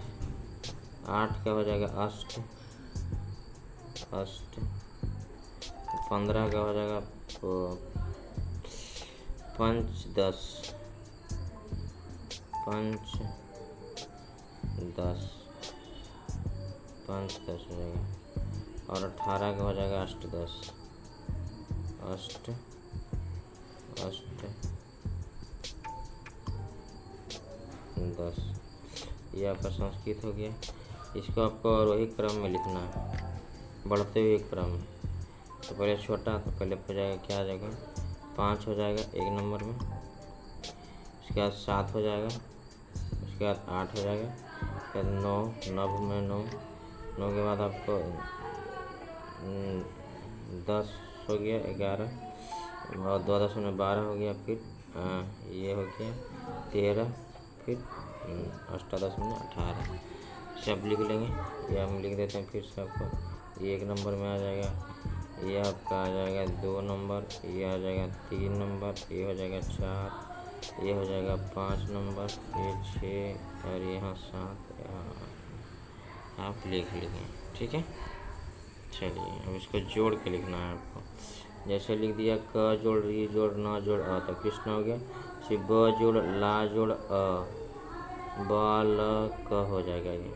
8 का हो जाएगा अष्ट, अष्ट। 15 का हो जाएगा पंचदश, पंचदश, 5 10 हो जाएगा। और 18 का हो जाएगा अष्टदश, अष्ट, अष्ट 10। ये आपका संस्कृत हो गया। इसको आपको वही क्रम में लिखना है, बढ़ते हुए क्रम में। तो पहले छोटा, तो पहले हो जाएगा, क्या आ जाएगा, 5 हो जाएगा 1 नंबर में। उसके बाद 7 हो जाएगा, उसके बाद 8 हो जाएगा, उसके बाद 9, नव में 9 के बाद आपको 10 10 हो गया 11 और 2 12 हो गया, फिर ये हो गया 13, फिर 8 सब लिख लेंगे। ये हम लिख देते हैं फिर से आपको। ये 1 नंबर में आ जाएगा, ये आपका आ जाएगा 2 नंबर, ये आ जाएगा 3 नंबर, ये हो जाएगा 4, ये हो जाएगा 5 नंबर, ये 6 और यहाँ 7 आप लिख लेंगे। ठीक है, चलिए अब इसको जोड़ के लिखना है आपको। जैसे लिख दिया क जोड़ री जोड़ न जोड़ अ, तो किसना हो गया, सिर्फ ब जोड़ ला जोड़ अ, ब ल क हो जाएगा। ये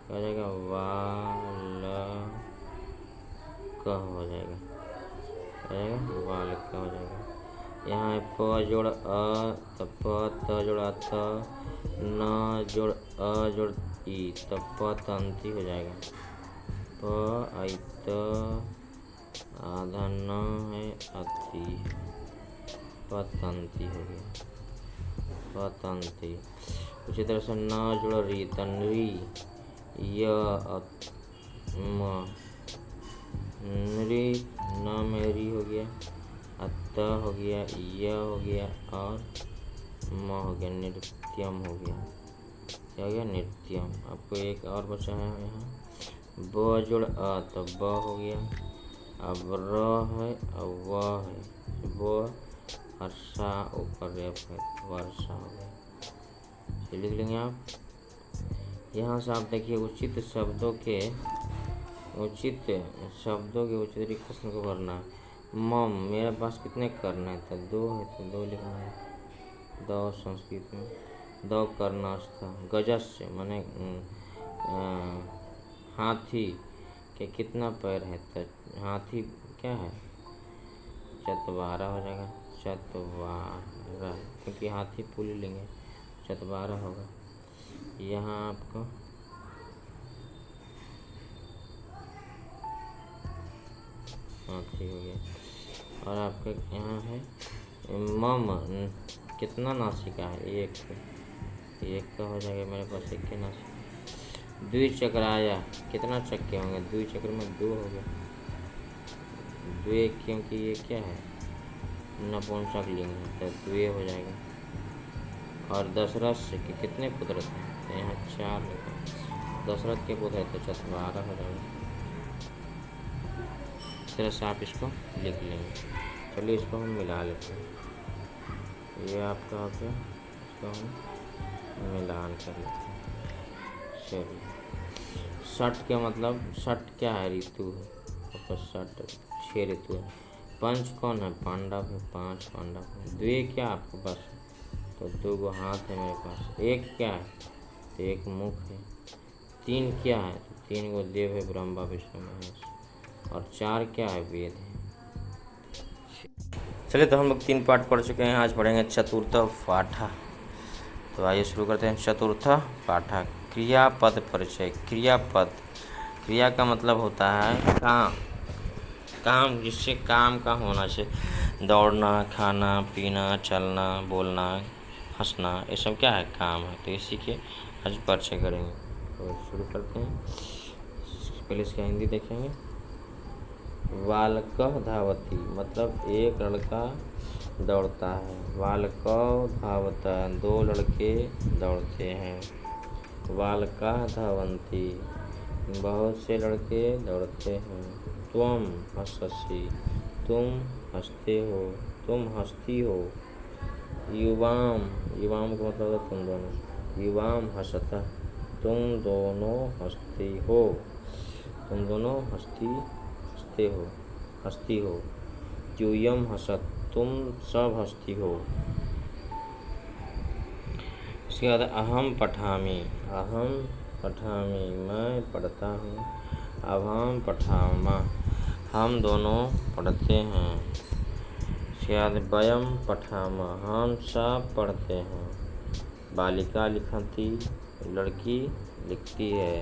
हो जाएगा वा ल क हो जाएगा, हो जाएगा वाल का हो जाएगा। यहाँ है प जोड़ अ, तो प त जोड़ा त, न जोड़ अ जोड़ ई, तो प तंती हो जाएगा। प आई त आधा न है अति, पतंती हो गया, पतंती। उसी तरह से न जोड़ री, तनरी य म, नरी न मेरी हो गया, अत हो गया, य हो गया और म हो गया, नृत्यम हो गया। क्या हो गया, नृत्यम। आपको एक और बचा है यहाँ, ब जोड़ अ, तो ब हो गया, अब र है अब व है, व और सा ऊपर रेप है, वर्षा हो गया। लिख लेंगे आप। यहाँ से आप देखिए उचित शब्दों के उचित रिक्वेशन को भरना है। मम मेरे पास कितने करना है, तो 2 है तो 2 लिखना है। दो संस्कृत में 2 कर्णस्थ, गजस्य माने हाथी के कितना पैर है, तो हाथी क्या है, चतवारा हो जाएगा, चतवारा, क्योंकि हाथी पुली लेंगे, चतवारा होगा। यहाँ आपको हाथी हो गया। और आपके यहाँ है मम कितना नासिका है, 1 का हो जाएगा, मेरे पास 1 के नासिका। द्विचक्राया कितना चक्के होंगे, 2 चक्र में 2 हो गया, 2 क्योंकि ये क्या है नपुंसक लिंग है, तो 2 हो जाएगा। और दशरथ के कितने पुत्र थे, तो यहाँ 4 लिखा, दशरथ के पुत्र तो 12 हो जाएगा। इस तरह से आप इसको लिख लेंगे। चलिए इसको हम मिला लेते हैं। ये आपका हो गया, इसको हम मिलान कर लेते हैं। चलिए षट के मतलब षट क्या है, ऋतु है, आपका षट 6 ऋतु है। पंच कौन है, पांडव है, 5 पांडव है। 2 क्या आपके पास, तो 2 हाथ है मेरे पास। 1 क्या है, तो 1 मुख है। 3 क्या है, तो 3 देव है, ब्रह्मा विष्णु महेश। और 4 क्या है, वेद है। चलिए तो हम लोग 3 पाठ पढ़ चुके हैं, आज पढ़ेंगे चतुर्थ पाठा। तो आइए शुरू करते हैं। चतुर्थ पाठा, क्रियापद परिचय। क्रियापद, क्रिया का मतलब होता है काम जिससे काम का होना चाहिए। दौड़ना, खाना पीना, चलना, बोलना, हंसना, ये सब क्या है, काम है। तो इसी के आज परिचय करेंगे। तो शुरू करते हैं। पहले इसका हिंदी देखेंगे। बालकः धावति मतलब एक लड़का दौड़ता है। बालकौ धावता, 2 लड़के दौड़ते हैं। बालकाः धावन्ति, बहुत से लड़के दौड़ते हैं। त्वं हससि, तुम हंसते हो, तुम हंसती हो। युवाम, युवाम का मतलब है तुम दोनों। युवाम हसतः, तुम दोनों हंसती हो, तुम दोनों हंसती हो। यूयम हसत, तुम सब हंसती हो। इसके बाद अहम पठामि, मैं पढ़ता हूँ। अहम पठामः, हम दोनों पढ़ते हैं। इसके बाद वयम पठामः, हम सब पढ़ते हैं। बालिका लिखति, लड़की लिखती है,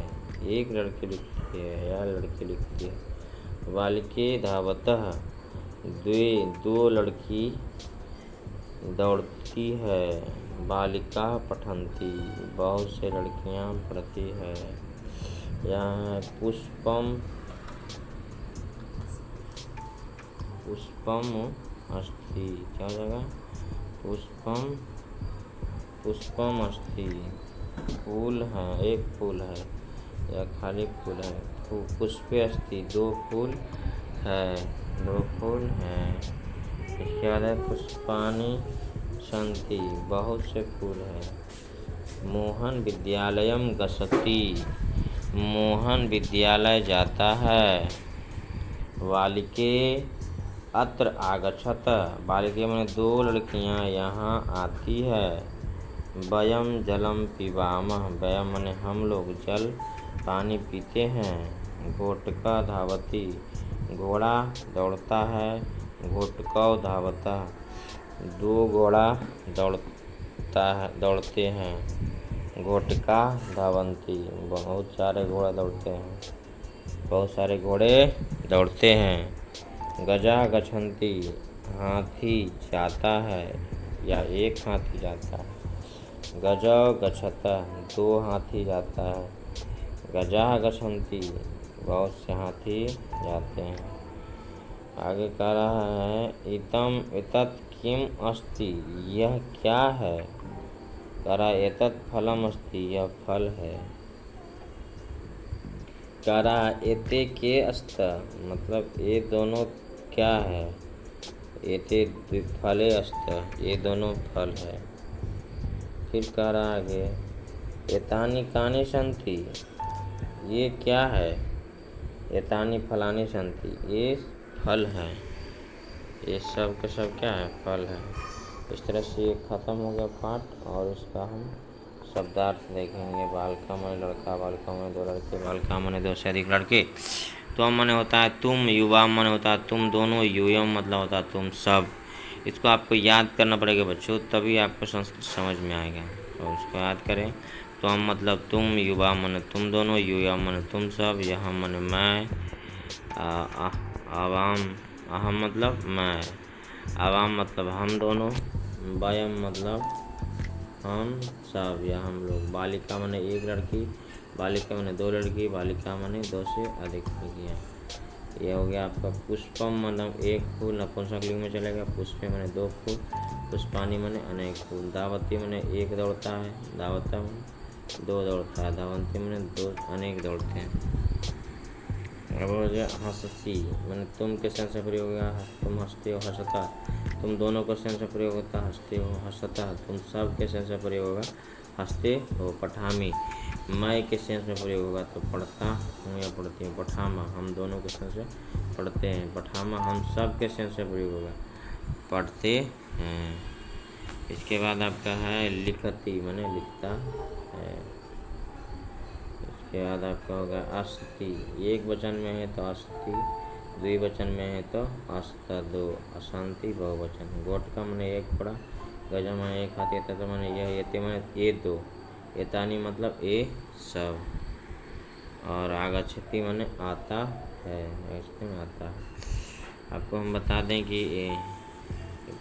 एक लड़की लिखती है या लड़की लिखती है। बालिके धावतः, 2 लड़की दौड़ती है। बालिका पठन्ति, बहुत से लड़कियां पढ़ती है। यहाँ है पुष्पम पुष्पम अस्ति, क्या हो जाएगा? पुष्पम अस्ति, फूल है, एक फूल है या खाली फूल है। पुष्पे अस्ति, दो फूल है, इसके बाद है पुष्पानि सन्ति, बहुत से फूल है। मोहन विद्यालयम गच्छति, मोहन विद्यालय जाता है। बालिके अत्र आगच्छत, बालिके माने दो लड़कियां यहाँ आती है। वयम जलम पिबामः, वयम माने हम लोग जल पानी पीते हैं। घोटका धावति, घोड़ा दौड़ता है। घोटकौ धावतः, दो घोड़ा दौड़ते हैं। घोटका धावन्ति, बहुत सारे घोड़ा दौड़ते हैं, बहुत सारे घोड़े दौड़ते हैं। गजा गच्छन्ति, हाथी जाता है या एक हाथी जाता है। गजौ गच्छतः, दो हाथी जाता है। गजा गच्छन्ति, बहुत से हाथी जाते हैं। आगे कह रहा है इतम एतत् किम अस्ति, यह क्या है? कह रहा है एतत् फलम अस्ति, यह फल है। कह रहा है एते के अस्त, मतलब ये दोनों क्या है? एते फले अस्त, ये दोनों फल है। फिर कह रहा है आगे एतानि कानि सन्ति, ये क्या है? एतानि फलानि सन्ति, ये फल है। ये सब के सब क्या है? फल है। इस तरह से ये ख़त्म हो गया पाठ, और इसका हम शब्दार्थ देखेंगे। बालिका माने लड़का, बालिका माने दो लड़के, बालिका माने दो से अधिक लड़के। त्वम माने होता है तुम, युवा माने होता है तुम दोनों, यूयम मतलब होता है तुम सब। इसको आपको याद करना पड़ेगा बच्चों, तभी आपको संस्कृत समझ में आएगा। तो उसको याद करें। त्वम मतलब तुम, युवा माने तुम दोनों, यूयम माने तुम सब, यहाँ माने मैं, आवाम अहम मतलब मैं, आवाम मतलब हम दोनों, वयम मतलब हम सब या हम लोग। बालिका माने एक लड़की, बालिका माने दो लड़की, बालिका माने दो से अधिक लड़कियाँ। ये हो गया आपका पुष्पम मतलब एक फूल, नपुंसक लिंग में चलेगा। पुष्पे माने दो फूल, पुष्पानि माने अनेक फूल। धावति माने एक दौड़ता है, धावता माने दो दौड़ता है, धावन्ति माने दो अनेक दौड़ते हैं। अब हो गया हंसती, मैंने तुम के सेंस से प्रयोग होगा, तुम हंसते हो हंसता, तुम दोनों का सेंस से प्रयोग होता है हंसते हो हंसता, तुम सब के सेंस से प्रयोग होगा हंसते हो। पठामी, मैं के सेंस में प्रयोग होगा तो पढ़ता हूँ या पढ़ती हूँ। पठामा, हम दोनों के सेंस से पढ़ते हैं। पठामा, हम सब के सेंस से प्रयोग होगा पढ़ते हैं। इसके बाद आपका है लिखती, मैंने लिखता है। इसके बाद आपका होगा अस्ति, एक वचन में है तो अस्ति, द्विवचन में है तो अस्त दो, अशांति बहुवचन। गोटका मैंने एक पढ़ा, गजा मैंने एक हाथी, तथा मैंने यह, येते मैंने ये दो, एतानी मतलब ये सब, और आगच्छति मैंने आता है, इसमें आता है। आपको हम बता दें कि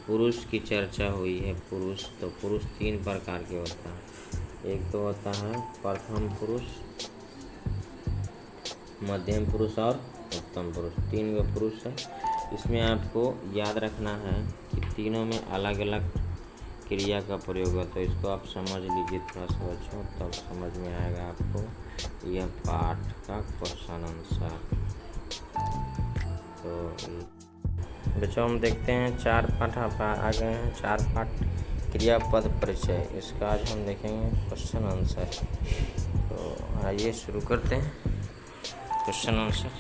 पुरुष की चर्चा हुई है। पुरुष तो पुरुष तीन प्रकार के होता है। एक तो होता है प्रथम पुरुष, मध्यम पुरुष और उत्तम पुरुष, तीन गो पुरुष है। इसमें आपको याद रखना है कि तीनों में अलग अलग क्रिया का प्रयोग है। तो इसको आप समझ लीजिए थोड़ा सा बच्चों, तब समझ में आएगा आपको यह पाठ का क्वेश्चन आंसर। तो बच्चों हम देखते हैं चार पाठ आप आ गए हैं, चार पाठ क्रियापद परिचय, इसका आज हम देखेंगे क्वेश्चन आंसर। तो आइए शुरू करते हैं क्वेश्चन आंसर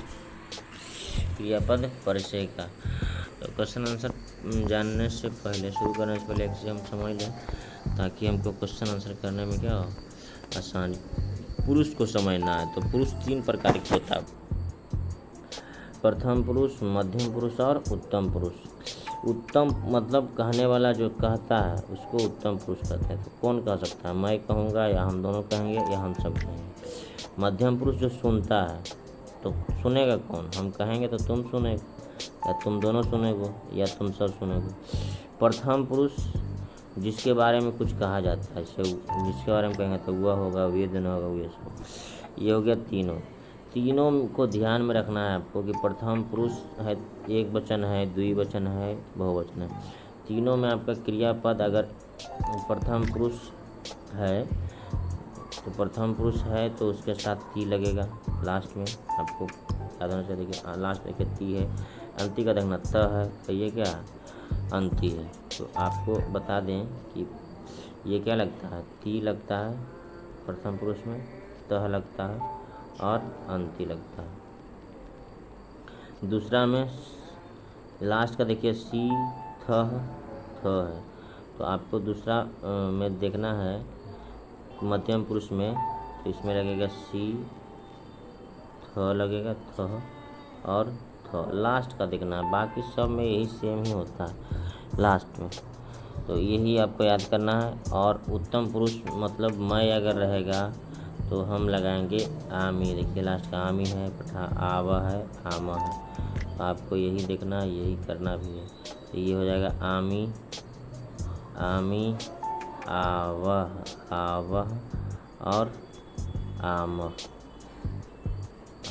क्रियापद परिचय का। तो क्वेश्चन आंसर जानने से पहले, शुरू करने से पहले एक चीज़ हम समझ लें, ताकि हमको क्वेश्चन आंसर करने में क्या हो आसानी। पुरुष को समझना है तो पुरुष तीन प्रकार के होता है, प्रथम पुरुष, मध्यम पुरुष और उत्तम पुरुष। उत्तम मतलब कहने वाला जो कहता है उसको उत्तम पुरुष कहते हैं। तो कौन कह सकता है? मैं कहूँगा या हम दोनों कहेंगे या हम सब कहेंगे। मध्यम पुरुष जो सुनता है, तो सुनेगा कौन? हम कहेंगे तो तुम सुनेगा, या तुम दोनों सुनेगो, या तुम सब सुनेगो। प्रथम पुरुष जिसके बारे में कुछ कहा जाता है, जिसके बारे में कहेंगे तो वह होगा, वे दिन होगा, वे सब। ये हो गया तीनों। तीनों को ध्यान में रखना है आपको कि प्रथम पुरुष है, एक वचन है, द्विवचन है, बहुवचन है। तीनों में आपका क्रियापद अगर प्रथम पुरुष है तो प्रथम पुरुष है तो उसके साथ ती लगेगा लास्ट में, आपको याद होना चाहिए कि लास्ट में ती है। अंति का देखना त है तो ये क्या अंति है। तो आपको बता दें कि ये क्या लगता है, ती लगता है प्रथम पुरुष में, तह लगता है और अंति लगता है। दूसरा में लास्ट का देखिए सी थ है, तो आपको दूसरा में देखना है मध्यम पुरुष में, तो इसमें लगेगा सी थ लगेगा थ और थ। लास्ट का देखना है, बाकी सब में यही सेम ही होता है लास्ट में, तो यही आपको याद करना है। और उत्तम पुरुष मतलब मैं अगर रहेगा तो हम लगाएंगे आमी। देखिए लास्ट का आमी है, पठा आवा है, आमा है, तो आपको यही देखना है, यही करना भी है। तो ये हो जाएगा आमी, आमी, आवह, आवह और आम,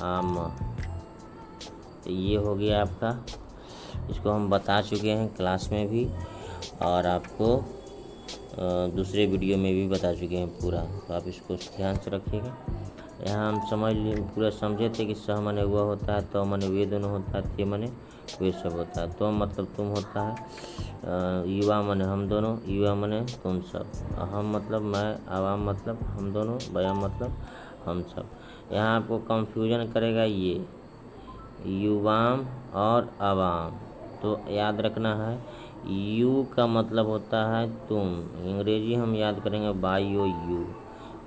आम। तो ये हो गया आपका, इसको हम बता चुके हैं क्लास में भी और आपको दूसरे वीडियो में भी बता चुके हैं पूरा, तो आप इसको ध्यान से रखिएगा। यहाँ हम समझ लिए, पूरा समझे थे कि सह माने वह होता है, तो माने वे दोनों होता है, ते माने वे सब होता है, तो मतलब तुम होता है, युवा माने हम दोनों, युवा माने तुम सब, अहम मतलब मैं, आवाम मतलब हम दोनों, बयाम मतलब हम सब। यहाँ आपको कंफ्यूजन करेगा ये युवाम और अवाम, तो याद रखना है यू का मतलब होता है तुम, अंग्रेजी हम याद करेंगे बाई यू,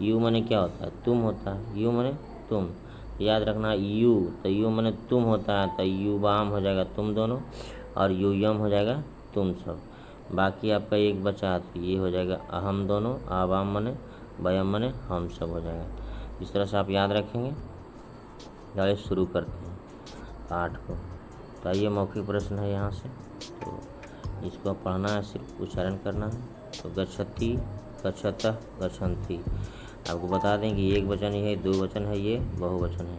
यू माने क्या होता है, तुम होता है, यू माने तुम, याद रखना यू, तो यू माने तुम होता है, तो युवाम हो जाएगा तुम दोनों और यूयम हो जाएगा तुम सब। बाकी आपका एक बचा, तो ये हो जाएगा अहम दोनों, आवाम माने, बयाम माने हम सब हो जाएगा। इस तरह से आप याद रखेंगे। चलिए शुरू करते हैं पाठ को। तो आइए मौखिक प्रश्न है यहाँ से, तो इसको पढ़ना है, सिर्फ उच्चारण करना है। तो गच्छति, गच्छतः, गच्छन्ति। आपको बता दें कि एक वचन है, दो वचन है, ये बहुवचन है।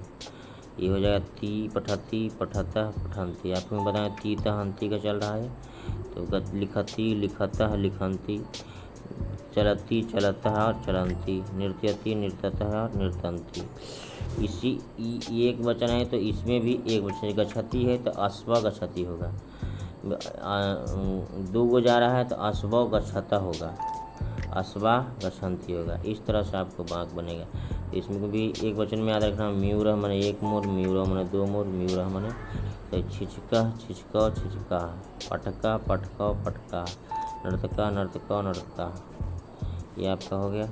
ये हो जाएगा ती पठती, पठतः, पठन्ति। आपको बताएं ती तह अंति का चल रहा है, तो लिखति, लिखतः, लिखन्ति, चलती, चलतः और चलन्ति, नृत्यति, नृत्यतः और नृत्यन्ति। इसी एक वचन है तो इसमें भी एक वचन, गच्छति है तो अश्व गच्छति होगा, दो गो जा रहा है तो अश्व गच्छतः होगा, अश्वा गच्छन्ति होगा। इस तरह से आपको वाक्य बनेगा। इसमें भी एक वचन में याद रखना, म्यूरह माने एक मोर, म्यूरह माने दो मोर, म्यूरह माने तो छिचका, छिचका, छिचका, पटका, पटका, पटका, नर्तका, नर्तका, नर्तका। ये आपका हो गया।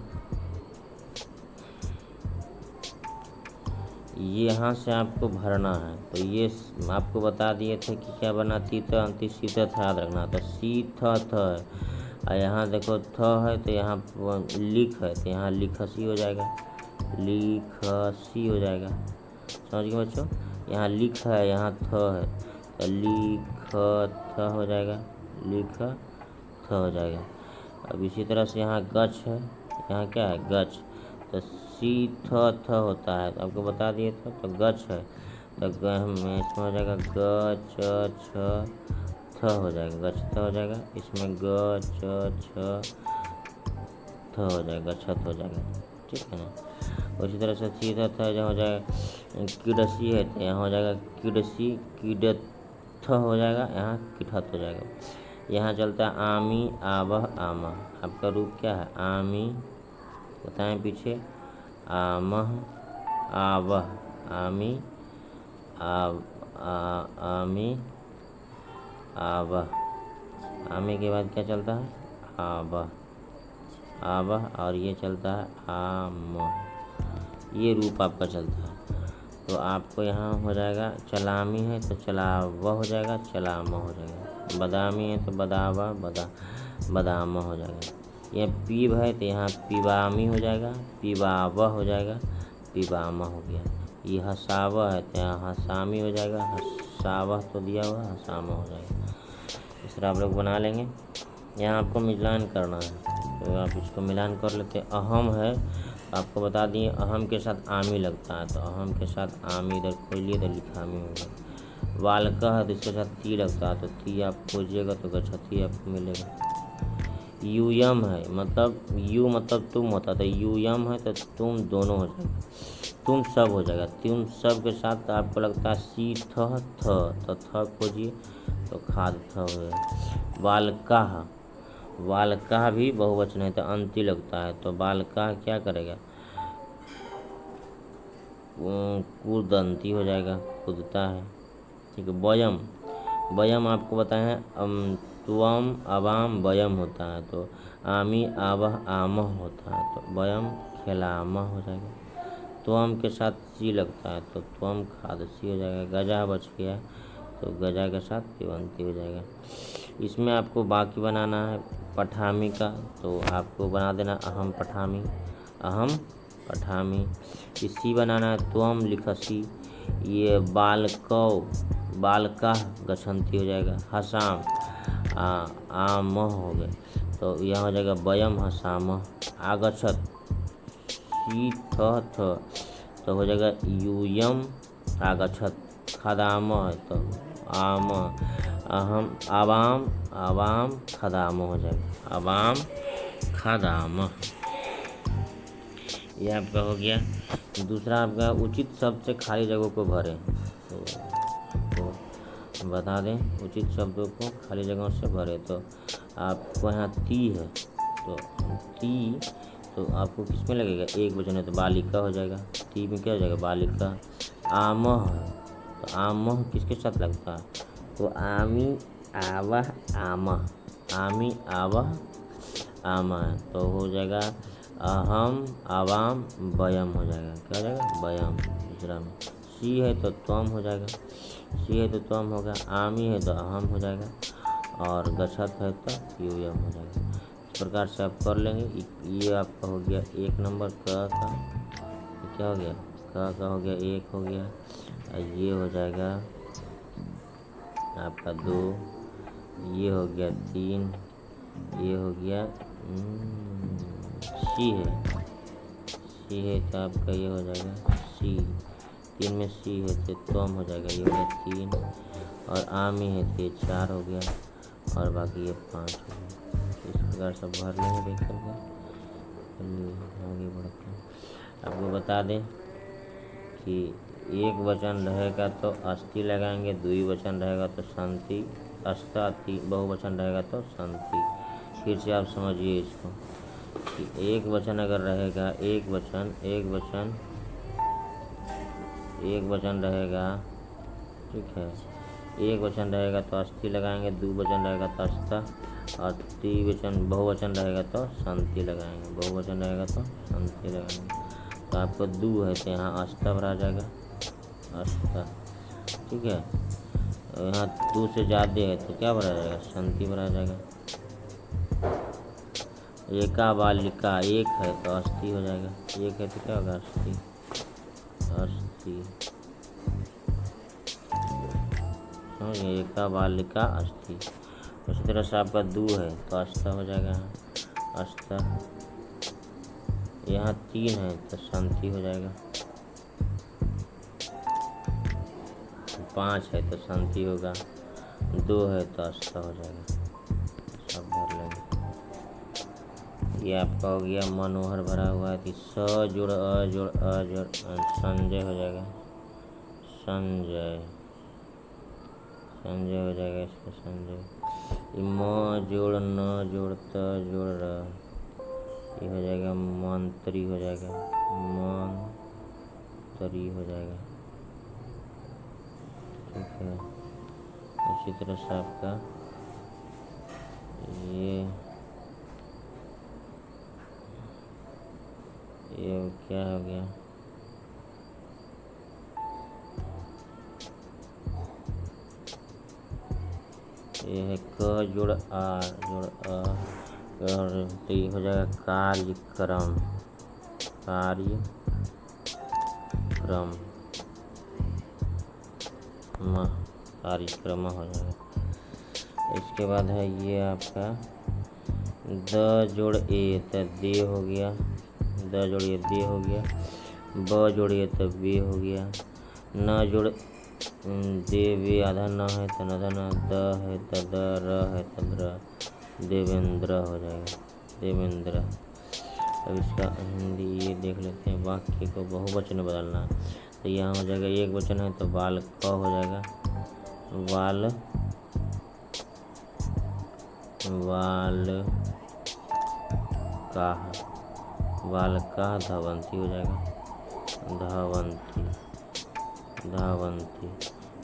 ये यहाँ से आपको भरना है, तो ये आपको बता दिए थे कि क्या बना, तीत अंति सीत था, याद रखना। तो सी थ है और यहाँ देखो थ है तो यहाँ लिख है तो यहाँ लिखसी हो जाएगा, लिखसी हो जाएगा। समझ गए बच्चों, यहाँ लिख है, यहाँ थ है तो लिख थ हो जाएगा, लिख थ हो जाएगा। अब इसी तरह से यहाँ गच है, यहाँ क्या है गच, तो सी थ होता है, तो आपको बता दिए थे। तो गच है तो इसमें हो जाएगा ग च छ थ हो जाएगा, गच्छ हो जाएगा। इसमें ग च छ थ हो जाएगा, गच्छत हो जाएगा, ठीक है ना। उसी तरह से सीधा था जहाँ हो जाएगा किडसी है तो यहाँ हो जाएगा किडसी, किडथ हो जाएगा, यहाँ किठत हो जाएगा। यहाँ चलता है आमी, आवह, आमा। आपका रूप क्या है, आमी, बताएं पीछे, आमह, आवह, आमी, आमी, आवह। आमी के बाद क्या चलता है, आवह, आवह, और ये चलता है आम। ये रूप आपका चलता है। तो आपको यहाँ हो जाएगा चलामी है तो चलावा हो जाएगा, चलामा हो जाएगा। बदामी है तो बदावा, बदामा हो जाएगा। यह पीब है तो यहाँ पीबामी हो जाएगा, पीबावा हो जाएगा, पीबामा हो गया। ये हसावा है तो यहाँ हसामी हो जाएगा, हसावा तो दिया हुआ, हसामा हो जाएगा। इस तरह आप लोग बना लेंगे। यहाँ आपको मिलान करना है तो आप इसको मिलान कर लेते हैं। अहम है, आपको बता दिए अहम के साथ आमी लगता है, तो अहम के साथ आमी इधर खोलिए तो लिखामी होगा। वालकह है तो इसके साथ ती लगता है, तो ती आप खोजिएगा तो गच्छति आपको मिलेगा। यूयम है मतलब यू मतलब तुम होता, तो यूयम है तो तुम दोनों हो जाएगा, तुम सब हो जाएगा। तुम सब के साथ आपको लगता है सी थ थ, तो थ खोजिए तो खाद थ हो गया। बालकाह, बालकाह भी बहुवचन है तो अंति लगता है, तो बालकाह क्या करेगा, कूदंती हो जाएगा, कूदता है। ठीक है। वयम, वयम आपको बताए हैं त्वम अवाम वयम होता है, तो आमी आवह आमह होता है, तो वयम खेलामह हो जाएगा। त्वम के साथ सी लगता है तो त्वम खादसी हो जाएगा। गजा बच गया तो गजा के साथ तिवंती हो जाएगा। इसमें आपको बाकी बनाना है पठामी का, तो आपको बना देना अहम पठामी, अहम पठामी। इसी बनाना है त्वम लिखसी, ये बालकौ बालका गछंती हो जाएगा। हसाम आमह हो गए, तो यह हो जाएगा वयम हसामह। आगछत सी थ, तो हो जाएगा यूयम आगछत। खदाम है तो आम, अहम आवाम आवाम खदाम हो जाएगा, आवाम खदाम। ये आपका हो गया। दूसरा आपका उचित शब्द से खाली जगहों को भरें, तो बता दें उचित शब्दों को खाली जगहों से भरे। तो आपको यहाँ ती है, तो ती तो आपको किस में लगेगा, एक वचन है तो बालिका हो जाएगा। ती में क्या हो जाएगा, बालिका। आमह है तो आमह किसके साथ लगता है, तो आमी आवह आमह, आमी आवह आमा है, तो हो जाएगा अहम आवाम वयम हो जाएगा। क्या हो जाएगा, वयम। दूसरा में सी है तो त्वम हो जाएगा, सी है तो त्वम होगा। आमी है तो अहम हो जाएगा, और गच्छत है तो यूयम हो जाएगा। इस प्रकार से आप कर लेंगे। ये आपका हो गया एक नंबर क का, क्या हो गया, क का हो गया एक हो गया, ये हो जाएगा आपका 2, ये हो गया 3, ये हो गया सी है, सी है तो आपका ये हो जाएगा सी, 3 में सी है तो त्वम हो जाएगा, ये हो गया 3, और आमी है तो ये 4 हो गया, और बाकी ये 5 हो गया। इस प्रकार से भर लेंगे देख करके। आगे बढ़ते हैं। आपको बता दें कि एक वचन रहेगा तो अस्थि लगाएंगे, द्विवचन रहेगा तो संति, अस्ति, बहुवचन रहेगा तो संति। फिर से आप समझिए इसको कि एक वचन अगर रहेगा, एक वचन रहेगा, ठीक है, एक वचन रहेगा तो अस्थि लगाएंगे, द्विवचन रहेगा तो अस्ता, और त्रिवचन बहुवचन रहेगा तो संति लगाएंगे, बहुवचन रहेगा तो संति लगाएंगे। तो आपको दू है तो यहाँ अस्ता भरा जाएगा, अस्ता, ठीक है। यहाँ दू से ज़्यादा है तो क्या भरा जाएगा, संति भरा जाएगा। एका बालिका, एक है तो अस्थि हो जाएगा, एक है तो क्या होगा, अस्थि, अस्थि, समझिए, एका बालिका अस्थि। उसी तरह से आपका दू है तो अस्ता हो जाएगा, अस्ता। यहाँ 3 है तो संति हो जाएगा, 5 है तो संति होगा, 2 है तो अस्ता हो जाएगा। सब भर लेंगे। ये आपका हो गया मनोहर भरा हुआ है, स जोड़ अ जोड़ अ जोड़ संजय हो जाएगा, संजय, संजय हो जाएगा इसका, संजय। म जोड़ न जोड़ त जोड़ र, ये हो जाएगा मंत्री हो जाएगा, मंत्री हो जाएगा, ठीक है। उसी तरह से आपका ये क्या हो गया, ये है क जोड़ आ जोड़ अ, और तो ये हो जाएगा कार्यक्रम, कार्यक्रम, कार्यक्रम हो जाएगा। इसके बाद है ये आपका द जोड़ ए, तो दे हो गया, द जोड़िए दे हो गया, ब जोड़िए तो बे हो गया, न जोड़ दे वे आधा न है तो न न, द है तो द, र है तो द्र, देवेंद्र हो जाएगा, देवेंद्र। अब इसका हिंदी ये देख लेते हैं, वाक्य को बहुवचन में बदलना है तो यहाँ हो जाएगा एक वचन है तो बाल क हो जाएगा, वाल काह, वाल काह धावंती हो जाएगा, धावंती, धावंती।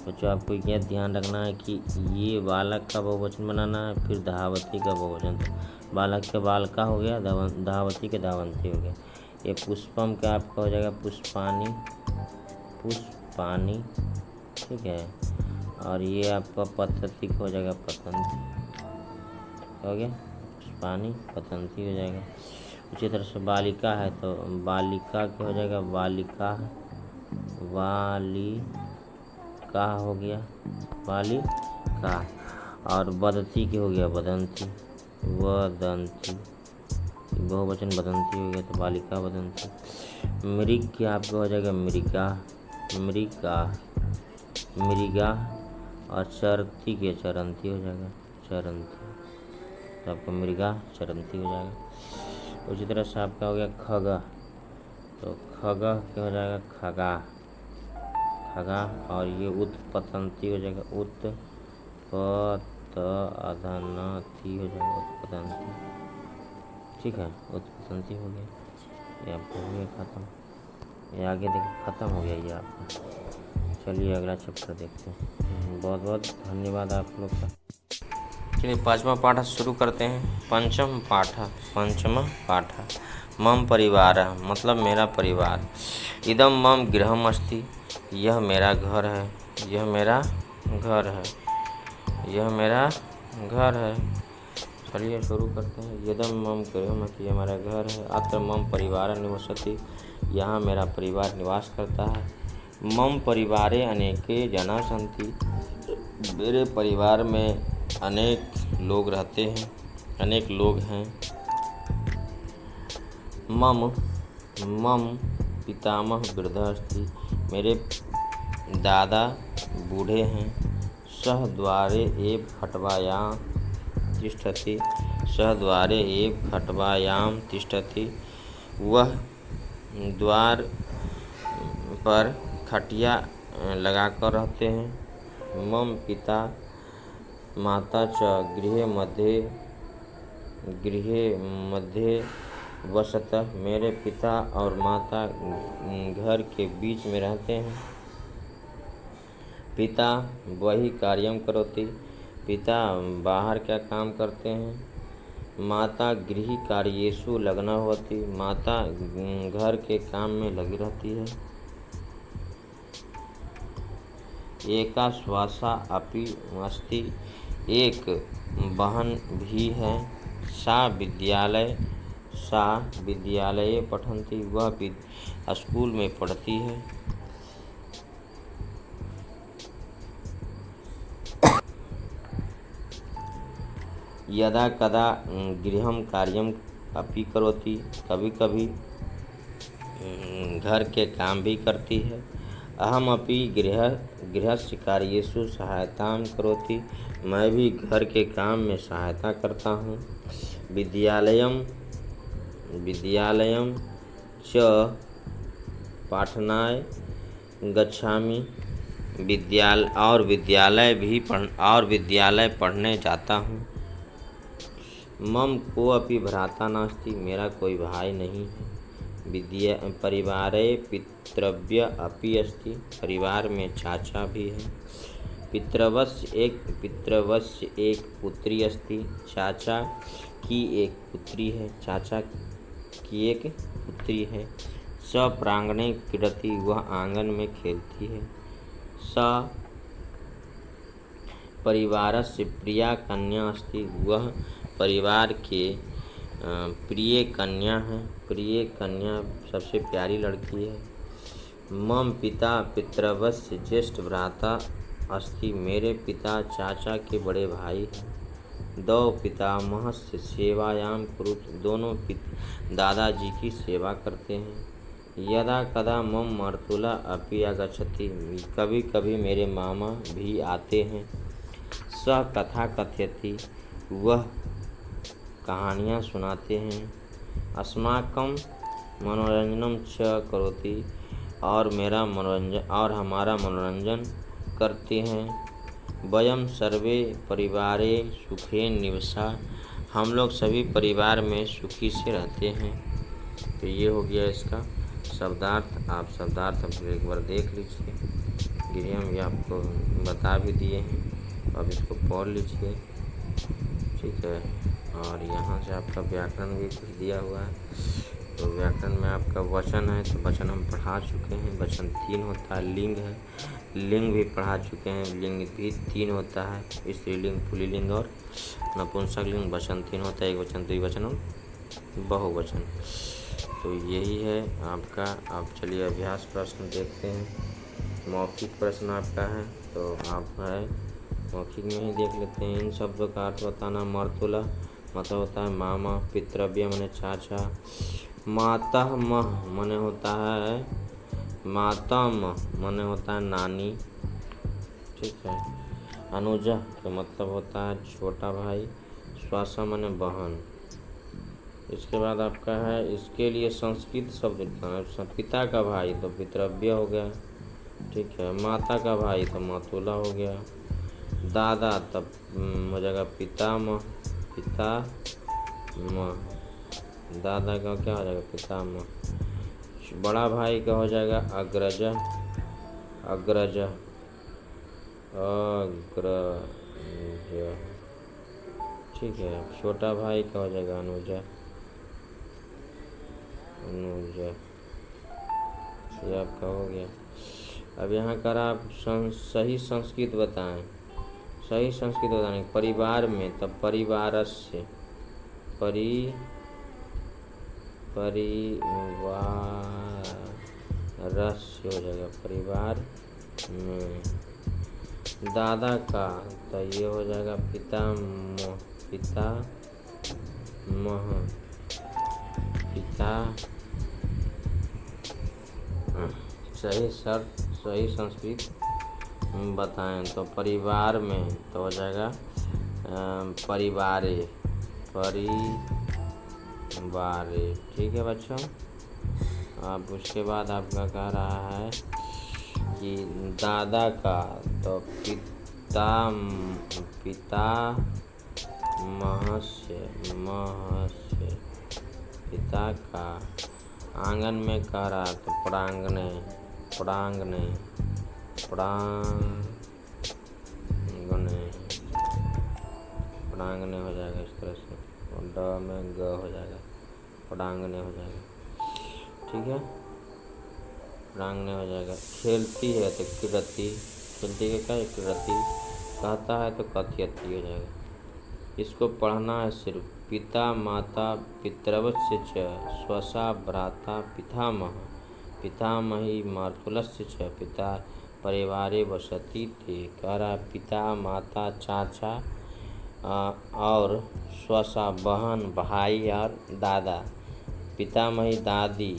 बच्चों आपको यह ध्यान रखना है कि ये बालक का बहुवचन बनाना है, फिर धावती का बहुवचन। तो बालक के बाल का हो गया, धावती के धावंती हो गया। ये पुष्पम का आपका हो जाएगा पुष्पानी, पुष्पानी, ठीक है। और ये आपका पतंती हो जाएगा पतंती, हो गया पुष्पानी पतंती हो जाएगा। उसी तरह से बालिका है तो बालिका क्या हो जाएगा, बालिका, वालिका हो गया, वालिका। और बदती की हो गया बदंती, वदंती, बहुवचन बदंती हो गया तो बालिका बदंती। मृग की आपका हो जाएगा मृगा, मृगा, मृगा। और चरती के चरंती हो जाएगा, चरंती, तो आपका मृगा चरंती हो जाएगा। उसी तरह से आपका हो गया खगा, तो खगा क्या हो जाएगा, खगा, खगा। और ये उत्पतंती हो जाएगा, उत्पत अधनती हो जाएगा, उत्पतंती, ठीक है, उत्पतंती हो गया। ये आपका हो गया खत्म, ये आगे देखिए ख़त्म हो गया ये आपका। चलिए अगला चैप्टर देखते हैं। बहुत बहुत धन्यवाद आप लोग का। चलिए पाँचवा पाठ शुरू करते हैं। पंचम पाठ, मम परिवार, मतलब मेरा परिवार। इदम मम गृहम अस्ति, यह मेरा घर है, यह मेरा घर है, यह मेरा घर है। चलिए शुरू करते हैं। यदम मम गृहम अस्ति, यह हमारा घर है। अत्र मम परिवार निवसति, यहाँ मेरा परिवार निवास करता है। मम परिवारे अनेके जना सन्ति, मेरे परिवार में अनेक लोग रहते हैं, अनेक लोग हैं। मम पितामह वृद्ध अस्ति, मेरे दादा बूढ़े हैं। सह द्वारे एव खट्वायां तिष्ठति, सह द्वारे एव खट्वायां तिष्ठति, वह द्वार पर खटिया लगाकर रहते हैं। मम पिता माता च गृहे मध्ये वसतः, मेरे पिता और माता घर के बीच में रहते हैं। पिता वही कार्यम करोति, पिता बाहर क्या काम करते हैं। माता गृह कार्येषु लग्ना होती, माता घर के काम में लगी रहती है। एका श्वासा अपि अस्ति, एक बहन भी है। सा विद्यालये पठन्ति, वह स्कूल में पढ़ती है। यदा कदा गृहं कार्यम अपि करोति, कभी कभी घर के काम भी करती है। अहम अपि गृहस्य कार्येषु सहायतां करोति, मैं भी घर के काम में सहायता करता हूँ। विद्यालयं च पाठनाय गच्छामि, विद्यालय पढ़ने जाता हूँ। मम को अपि भ्राता नास्ति, मेरा कोई भाई नहीं है। परिवारे पितृव्य अपि अस्ति, परिवार में चाचा भी है। पितृवस्य एक पुत्री अस्ति, चाचा की एक पुत्री है, चाचा की एक पुत्री है। स प्रांगणे क्रीडति, वह आंगन में खेलती है। स परिवारस्य प्रिया कन्या अस्ति, वह परिवार के प्रिय कन्या है, प्रिय कन्या सबसे प्यारी लड़की है। मम पिता पितृवस्य ज्येष्ठ भ्राता अस्ति, मेरे पिता चाचा के बड़े भाई हैं। दौ पितामहस्य सेवायाम कुरुत, दोनों दादाजी की सेवा करते हैं। यदा कदा मम मर्तुला अपि आगच्छति, कभी कभी मेरे मामा भी आते हैं। सह कथा कथयति, वह कहानियाँ सुनाते हैं। अस्माकं मनोरंजनम च करोति, और हमारा मनोरंजन करते हैं। वयम सर्वे परिवारे सुखे निवसा, हम लोग सभी परिवार में सुखी से रहते हैं। तो ये हो गया इसका शब्दार्थ। आप शब्दार्थ एक बार देख लीजिए, ये हम आपको बता भी दिए हैं, अब इसको पढ़ लीजिए, ठीक है। और यहाँ से आपका व्याकरण भी कुछ दिया हुआ है। तो व्याकरण में आपका वचन है, तो वचन हम पढ़ा चुके हैं। वचन 3 होता है। लिंग है, लिंग भी पढ़ा चुके हैं। लिंग भी 3 होता है, स्त्रीलिंग, पुल्लिंग और नपुंसक लिंग। वचन 3 होता है, एक वचन, द्विवचन और बहुवचन। तो यही है आपका। अब चलिए अभ्यास प्रश्न देखते हैं। मौखिक प्रश्न आपका है, तो आप है मौखिक में ही देख लेते हैं। इन शब्दों का अर्थ बताना। मर्तुला मतलब होता है मामा, पितृव्य माने चाचा, मातामह माने होता है माने होता है नानी, ठीक है। अनुजा का मतलब होता है छोटा भाई, स्वासा माने बहन। इसके बाद आपका है इसके लिए संस्कृत शब्द लिखना है। पिता का भाई तो पितृव्य हो गया, ठीक है। माता का भाई तो मातुला हो गया। दादा तब हो जाएगा पितामह, दादा का क्या हो जाएगा, पितामह। बड़ा भाई का हो जाएगा अग्रज, ठीक है। छोटा भाई का हो जाएगा अनुजा, ये आपका हो गया। अब यहाँ कर आप सही संस्कृत बताएं। सही संस्कृत बताने परिवार में, तब परिवारस्य, परिवारस्य हो जाएगा परिवार में। दादा का तो ये हो जाएगा पितामह, सही संस्कृत बताएं। तो परिवार में तो हो जाएगा परिवारे, ठीक है बच्चों। अब उसके बाद आपका कह रहा है कि दादा का तो पिता का। आंगन में कह रहा तो प्रांगणे हो जाएगा इस तरह से, और ड में ग हो जाएगा, प्रांगणे हो जाएगा, ठीक है। प्रांगणे हो जाएगा। खेलती है तो किरति, खेलती है क्या, किरति। कहता है तो कथयति हो जाएगा। इसको पढ़ना है सिर्फ। पिता माता पितृवस्य च, स्वसा भ्राता पितामही मातुलस्य च, पिता परिवारे वसति थे। कह रहा पिता माता चाचा और स्वसा बहन भाई और दादा, पितामही दादी,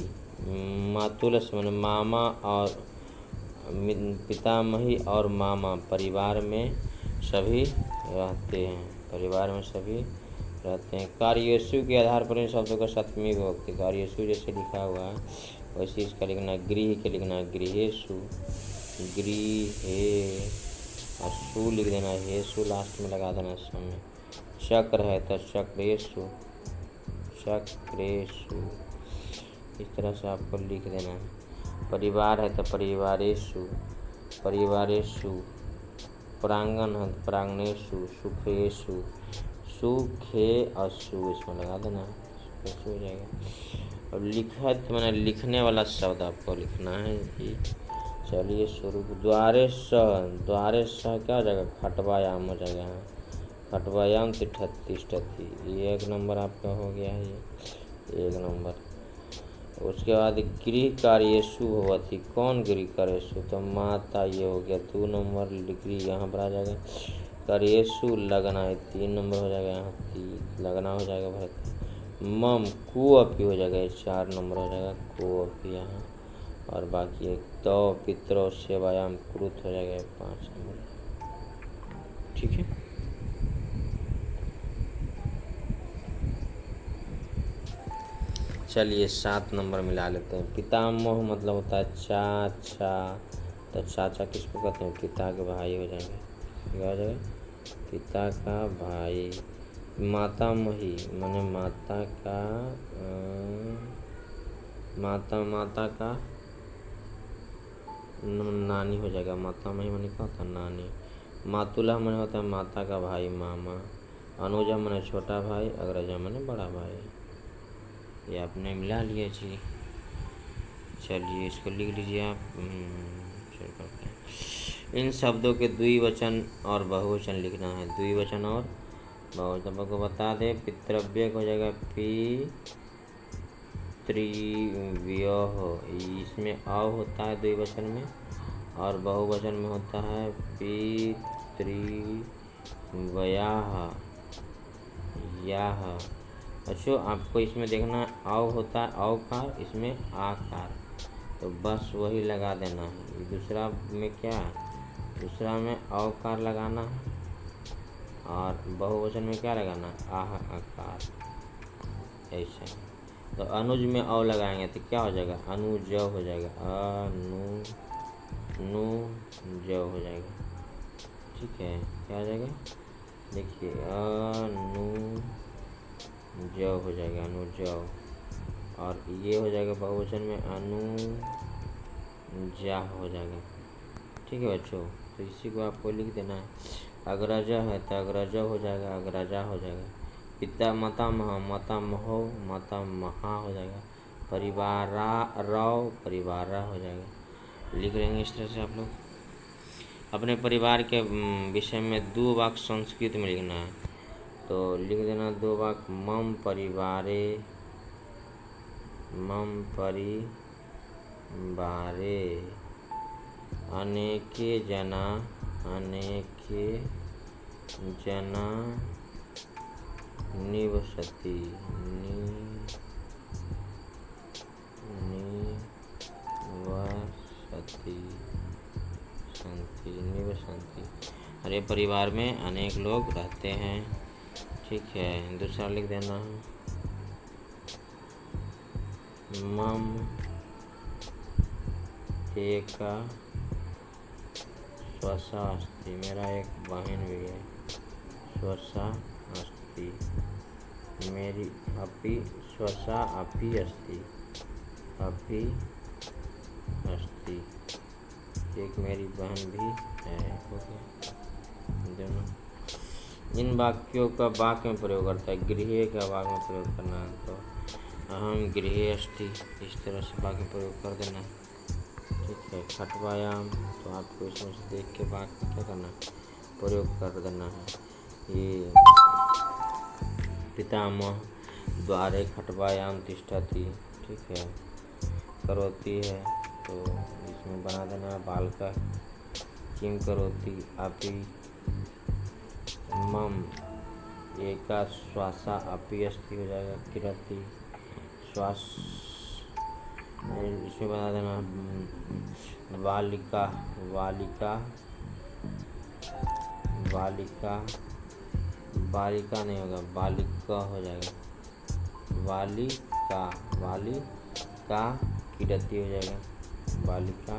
मातुलस माने मामा और पितामही और मामा परिवार में सभी रहते हैं, कार्यसु के आधार पर इन शब्दों का सप्तमी विभक्ति। कार्यसु जैसे लिखा हुआ है वैसे इसका लिखना है। गृह के लिखना है गृहेषु, गृहे, और सु लिख देना है, हेसु लास्ट में लगा देना समय। चक्र है तो चक्रेषु, इस तरह से आपको लिख देना है। परिवार है तो परिवारेषु, प्रांगण है तो प्रांगणेषु, सुखेषु, सुखे और सु इसमें लगा देना है, हो जाएगा। अब लिखत मैंने लिखने वाला शब्द आपको लिखना है कि चलिए शुरू। द्वारे सह क्या हो जाएगा, खटवायाम हो जाएगा। खटवायाम तिष्ठति, ये 1 नंबर आपका हो गया है, ये 1 नंबर। उसके बाद गृह कार्येषु भवति, कौन गृह कार्येषु, तो माता, ये हो गया 2 नंबर। गृह यहाँ पर आ जाएगा। करेसु लगना है 3 नंबर हो जाएगा यहाँ, लगना हो जाएगा भाई। मम कुअपी हो जाएगा, 4 नंबर हो जाएगा कुअपी यहाँ। और बाकी एक तो पितरो सेवायाम कृत हो जाएगा 5 नंबर। ठीक है, चलिए 7 नंबर मिला लेते हैं। पितामह मतलब होता है चाचा, तो चाचा किसको कहते हैं? पिता के भाई हो जाएंगे, क्या हो जाएगा? पिता का भाई। मातामही माने माता का माता का नानी हो जाएगा। मातामही माने क्या होता है? नानी। मातुला माने होता है माता का भाई, मामा। अनुजा माने छोटा भाई, अग्रजा माने बड़ा भाई। ये आपने मिला लिया जी। चलिए इसको लिख लीजिए आप। इन शब्दों के द्विवचन और बहुवचन लिखना है। द्विवचन और बहुवचन आपको बता दें। पितृव्य हो जाएगा पितृव्यः, इसमें अव होता है द्विवचन में, और बहुवचन में होता है पितृव्याः याः। अच्छा, आपको इसमें देखना अव होता है अवकार, इसमें आकार, तो बस वही लगा देना है। दूसरा में क्या है? दूसरा में अवकार लगाना है, और बहुवचन में क्या लगाना है? आह आकार, ऐसे। तो अनुज में अव लगाएंगे तो क्या हो जाएगा? अनुज हो जाएगा, अनुज हो जाएगा। ठीक है, क्या हो जाएगा? देखिए अनुज हो जाएगा, अनुज। और ये हो जाएगा बहुवचन में अनुजा हो जाएगा। ठीक है बच्चों, तो इसी को आपको लिख देना है। अग्रजा है तो अग्रजा हो जाएगा, अग्रजा हो जाएगा। पिता मातामह, मातामहो, मातामहा हो जाएगा। परिवारा राव, परिवारा हो जाएगा। लिख लेंगे इस तरह से आप लोग। अपने परिवार के विषय में 2 वाक्य संस्कृत में लिखना है, तो लिख देना 2 वाक्य। मम परिवारे, मम परिवारे अनेके जना, अनेके जना निवसति, निवसति संति, निवसंति। अरे परिवार में अनेक लोग रहते हैं। ठीक है, दूसरा लिख देना है। मम एका स्वसा अस्ति, मेरा एक बहन भी है। स्वसा अस्ति, मेरी अपि स्वसा अपि अस्ति, अपि अस्ति, एक मेरी बहन भी है। ओके, दोनों। इन वाक्यों का वाक्य में प्रयोग करता है। गृह का वाक्य में प्रयोग करना है, तो अहम गृहे अस्ति, इस तरह से वाक्य प्रयोग कर देना है। ठीक है, खटवायाम, तो आपको इसमें से देख के वाक्य क्या करना है? प्रयोग कर देना है। ये पितामह द्वारे खटवायाम तिष्ठति। ठीक है, करोती है तो इसमें बना देना है बालका। किम करोती अपि मम एका श्वासा अपि अस्ति हो जाएगा। किरति श्वास, इसमें बना देना बालिका, बालिका, बालिका, बालिका नहीं होगा, बालिका हो जाएगा। बालिका, बालिका किरति हो जाएगा, बालिका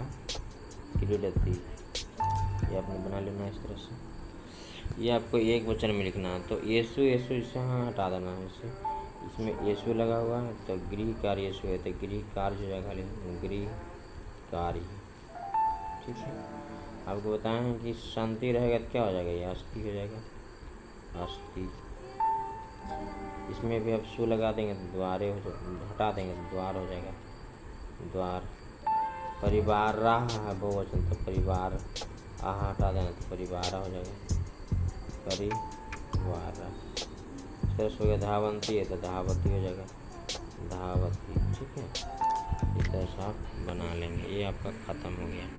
किरति। ये आपने बना लेना इस तरह से। ये आपको एक वचन में लिखना है, तो येसु, येसु इसे हाँ हटा देना है। इसे इसमें येसु लगा हुआ है, तो गृह कार्य येसु है, तो गृह कार्य हो जाएगा, गृह कार्य। ठीक है, आपको बताएं कि शांति रहेगा तो क्या हो जाएगा? ये अस्थि हो जाएगा, अस्थि। इसमें भी आप सु लगा देंगे तो द्वारे हो जाएगा, हटा देंगे तो द्वार हो जाएगा, द्वार। परिवार रहा है बहुवचन, तो परिवार आहा हटा देना तो परिवार हो जाएगा, परिवार। शेष हो गया धावंती है तो धावती हो जाएगा, धावती। ठीक है, इस तरह से आप बना लेंगे। ये आपका ख़त्म हो गया।